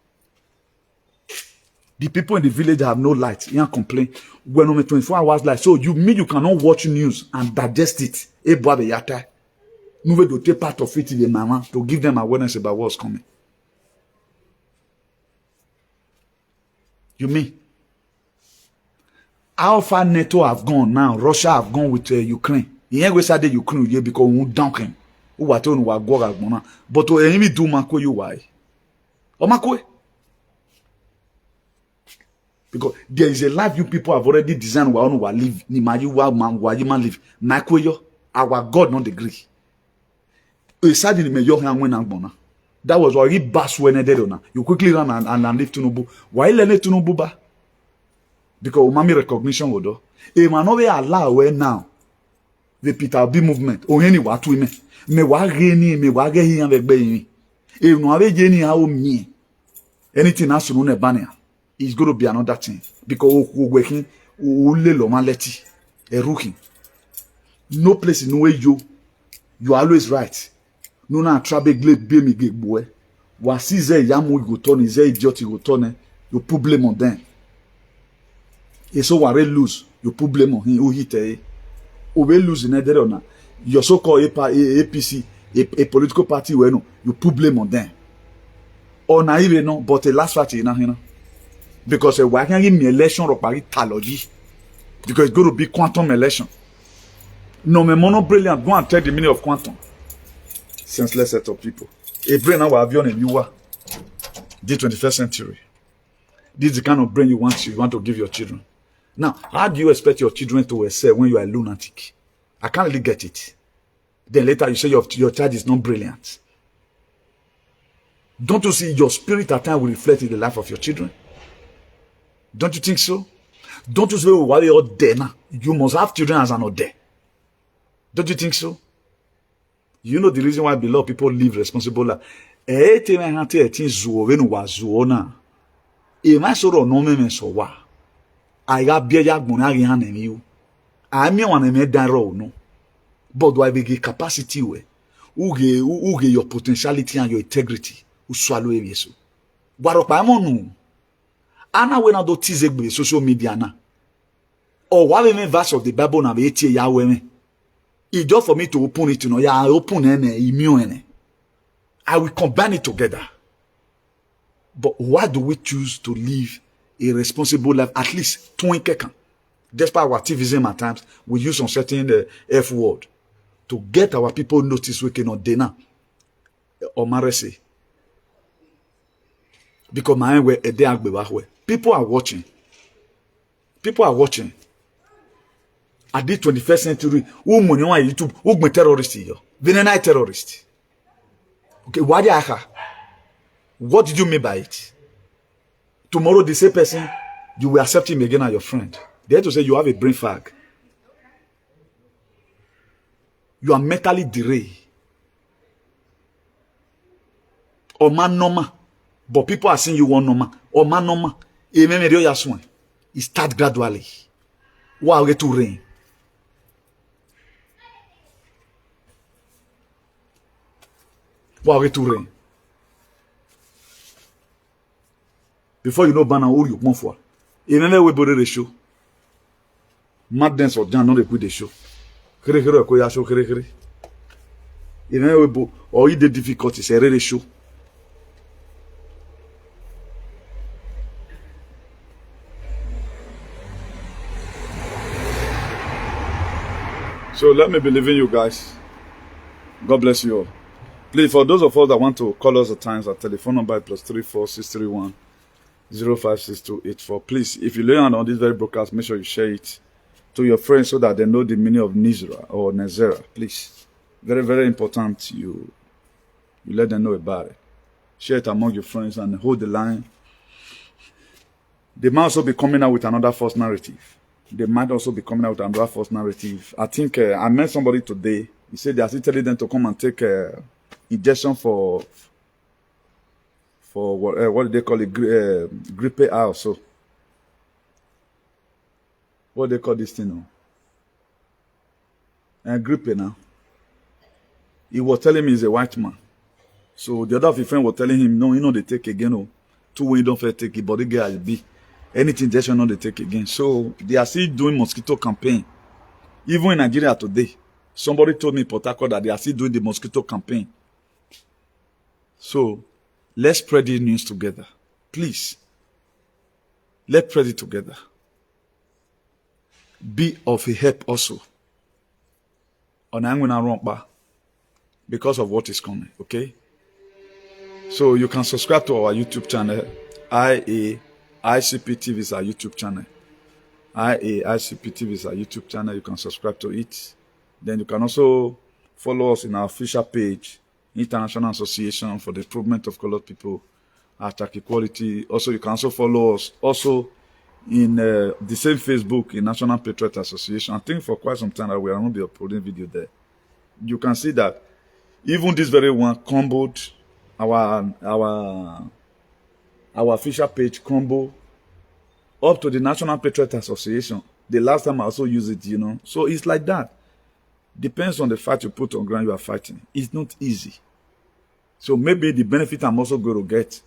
The people in the village have no light. You can't complain. When on 24 hours light, so you mean you cannot watch news and digest it? To take part of it in the mama to give them awareness about what's coming. You mean? How far NATO have gone now? Russia have gone with Ukraine. We said Ukraine because we don't him. Who are told we are going but to enemy do mako you why? O mako? Because there is a life you people have already designed we will live. Ni maji wa man live. Mako yo our God not agree. We said in me yo when agbona. That was already bass when they did. You quickly run and leave Tinubu. Why let Tinubu ba? Because umami recognition wodo. E manowe allow we now. The Peter Obi movement. O heni wa tu me. Me wa geni me wa ge hiyan vegbe yin. E no ave jeni ha o mi. Anything else no ne bania. It's going to be another thing. Because o working o le lo ma leti. E ruki. No place in where you are always right. No na trabe gle be mi ge boy. Wa si ze yamu go turn ze idiot go turn. You put blame on them. E so ware lose. You put blame on him. O hit we lose in there na. Your so-called APC, a political party we no. You put blame on them. Or na even no, but the last party na hina. Because why can't give me election or party talogy? Because it's going to be quantum election. No, me mono brilliant. Go and tell the meaning of quantum. Senseless set of people. A brain now will have you on a new war. The 21st century. This is the kind of brain you want to give your children. Now, how do you expect your children to excel when you are a lunatic? I can't really get it. Then later you say your child is not brilliant. Don't you see your spirit at times will reflect in the life of your children? Don't you think so? Don't you say, well, why you're there now? You must have children as an order. Don't you think so? You know the reason why beloved people live responsible life. I got beer money and you. I mean one me that role no. But do I be capacity we? Who get your potentiality and your integrity? Who swallow it so? What up no? Ana we na do tizegbe social media na. Or what me verse of the Bible na be etie ya we me. It's just for me to open it, you know. Yeah, I open immune. I will combine it together. But why do we choose to live a responsible life? At least 20 can. Despite our activism at times, we use some certain F word to get our people notice we cannot deny or marese. Because my way a day people are watching. People are watching. At the 21st century, who money on YouTube, who be terrorist yo? Venena terrorist. Okay, what did you mean by it? Tomorrow, the same person, you will accept him again as your friend. They have to say you have a brain fag. You are mentally derailed. Or man normal. But people are saying you want normal. Or man normal. It starts gradually. Why are we to rain? What to rain? Before you know, banner all you want for. In any way, body the show. Madness or John, not they put the show. In any way, or the difficulties, a really show. So let me believe in you guys. God bless you all. Please, for those of us that want to call us at times, our telephone number is +34 631 056284. Please, if you learn on this very broadcast, make sure you share it to your friends so that they know the meaning of NESARA or NASARA. Please, very, very important. You let them know about it. Share it among your friends and hold the line. They might also be coming out with another false narrative. They might also be coming out with another false narrative. I think I met somebody today. He said they are still telling them to come and take injection for what do they call it? Grippe A also. What do they call this thing now? Grippe now. He was telling me he's a white man. So the other of his friend was telling him, no, you know they take again. No. 2 way don't fair take it, but the guy be anything injection no they take again. So they are still doing mosquito campaign. Even in Nigeria today. Somebody told me in Port Harcourt that they are still doing the mosquito campaign. So let's spread the news together. Please. Let's spread it together. Be of a help also. And I'm gonna run back because of what is coming, okay? So you can subscribe to our YouTube channel. ICP TV is our YouTube channel. ICP TV is our YouTube channel. You can subscribe to it. Then you can also follow us in our official page, International Association for the Improvement of Colored People, Attack Equality. Also, you can also follow us also in the same Facebook, in National Patriot Association. I think for quite some time that we are going to be uploading video there. You can see that even this very one crumbled our official page crumbled up to the National Patriot Association. The last time I also used it, you know. So it's like that. Depends on the fight you put on ground you are fighting. It's not easy. So maybe the benefit I'm also going to get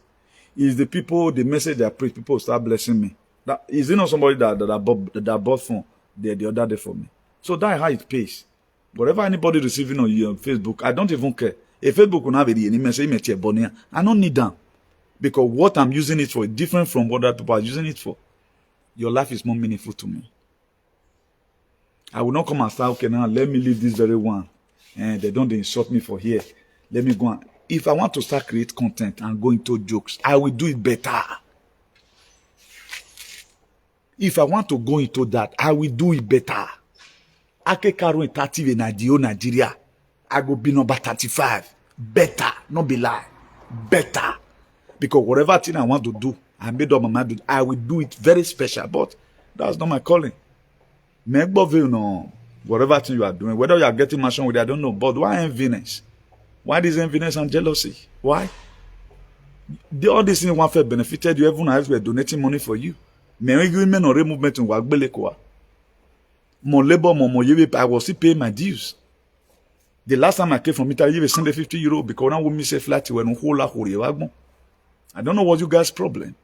is the people, the message I preach, people start blessing me. That is, you know, somebody that bought phone the other day for me. So that's how it pays. Whatever anybody receiving on you on Facebook, I don't even care. If Facebook will have any message, I don't need them. Because what I'm using it for is different from what other people are using it for. Your life is more meaningful to me. I will not come and say, okay, now let me leave this very one. And they don't insult me for here. Let me go on. If I want to start create content and go into jokes, I will do it better. If I want to go into that, I will do it better. Ake karo in 30 in Nigeria. I go be number 35. Better. Not be lie. Better. Because whatever thing I want to do, I made up my mind, I will do it very special. But that's not my calling. Whatever thing you are doing, whether you are getting mentioned with it, I don't know. But why enviness? Why this enviness and jealousy? Why? All these things one felt benefited you, everyone else were donating money for you. Men or movement in Wagbelekwa. More labor, more I was still paying my dues. The last time I came from Italy, you sent €50 because now we miss a flat when I don't know what you guys' problem.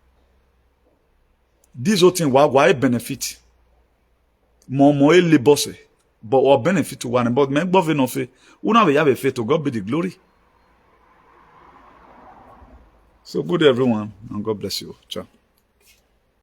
This whole thing, why benefit? More labor, but or benefit to one. But men both no faith. We have a faith to God be the glory. So good everyone, and God bless you. Ciao.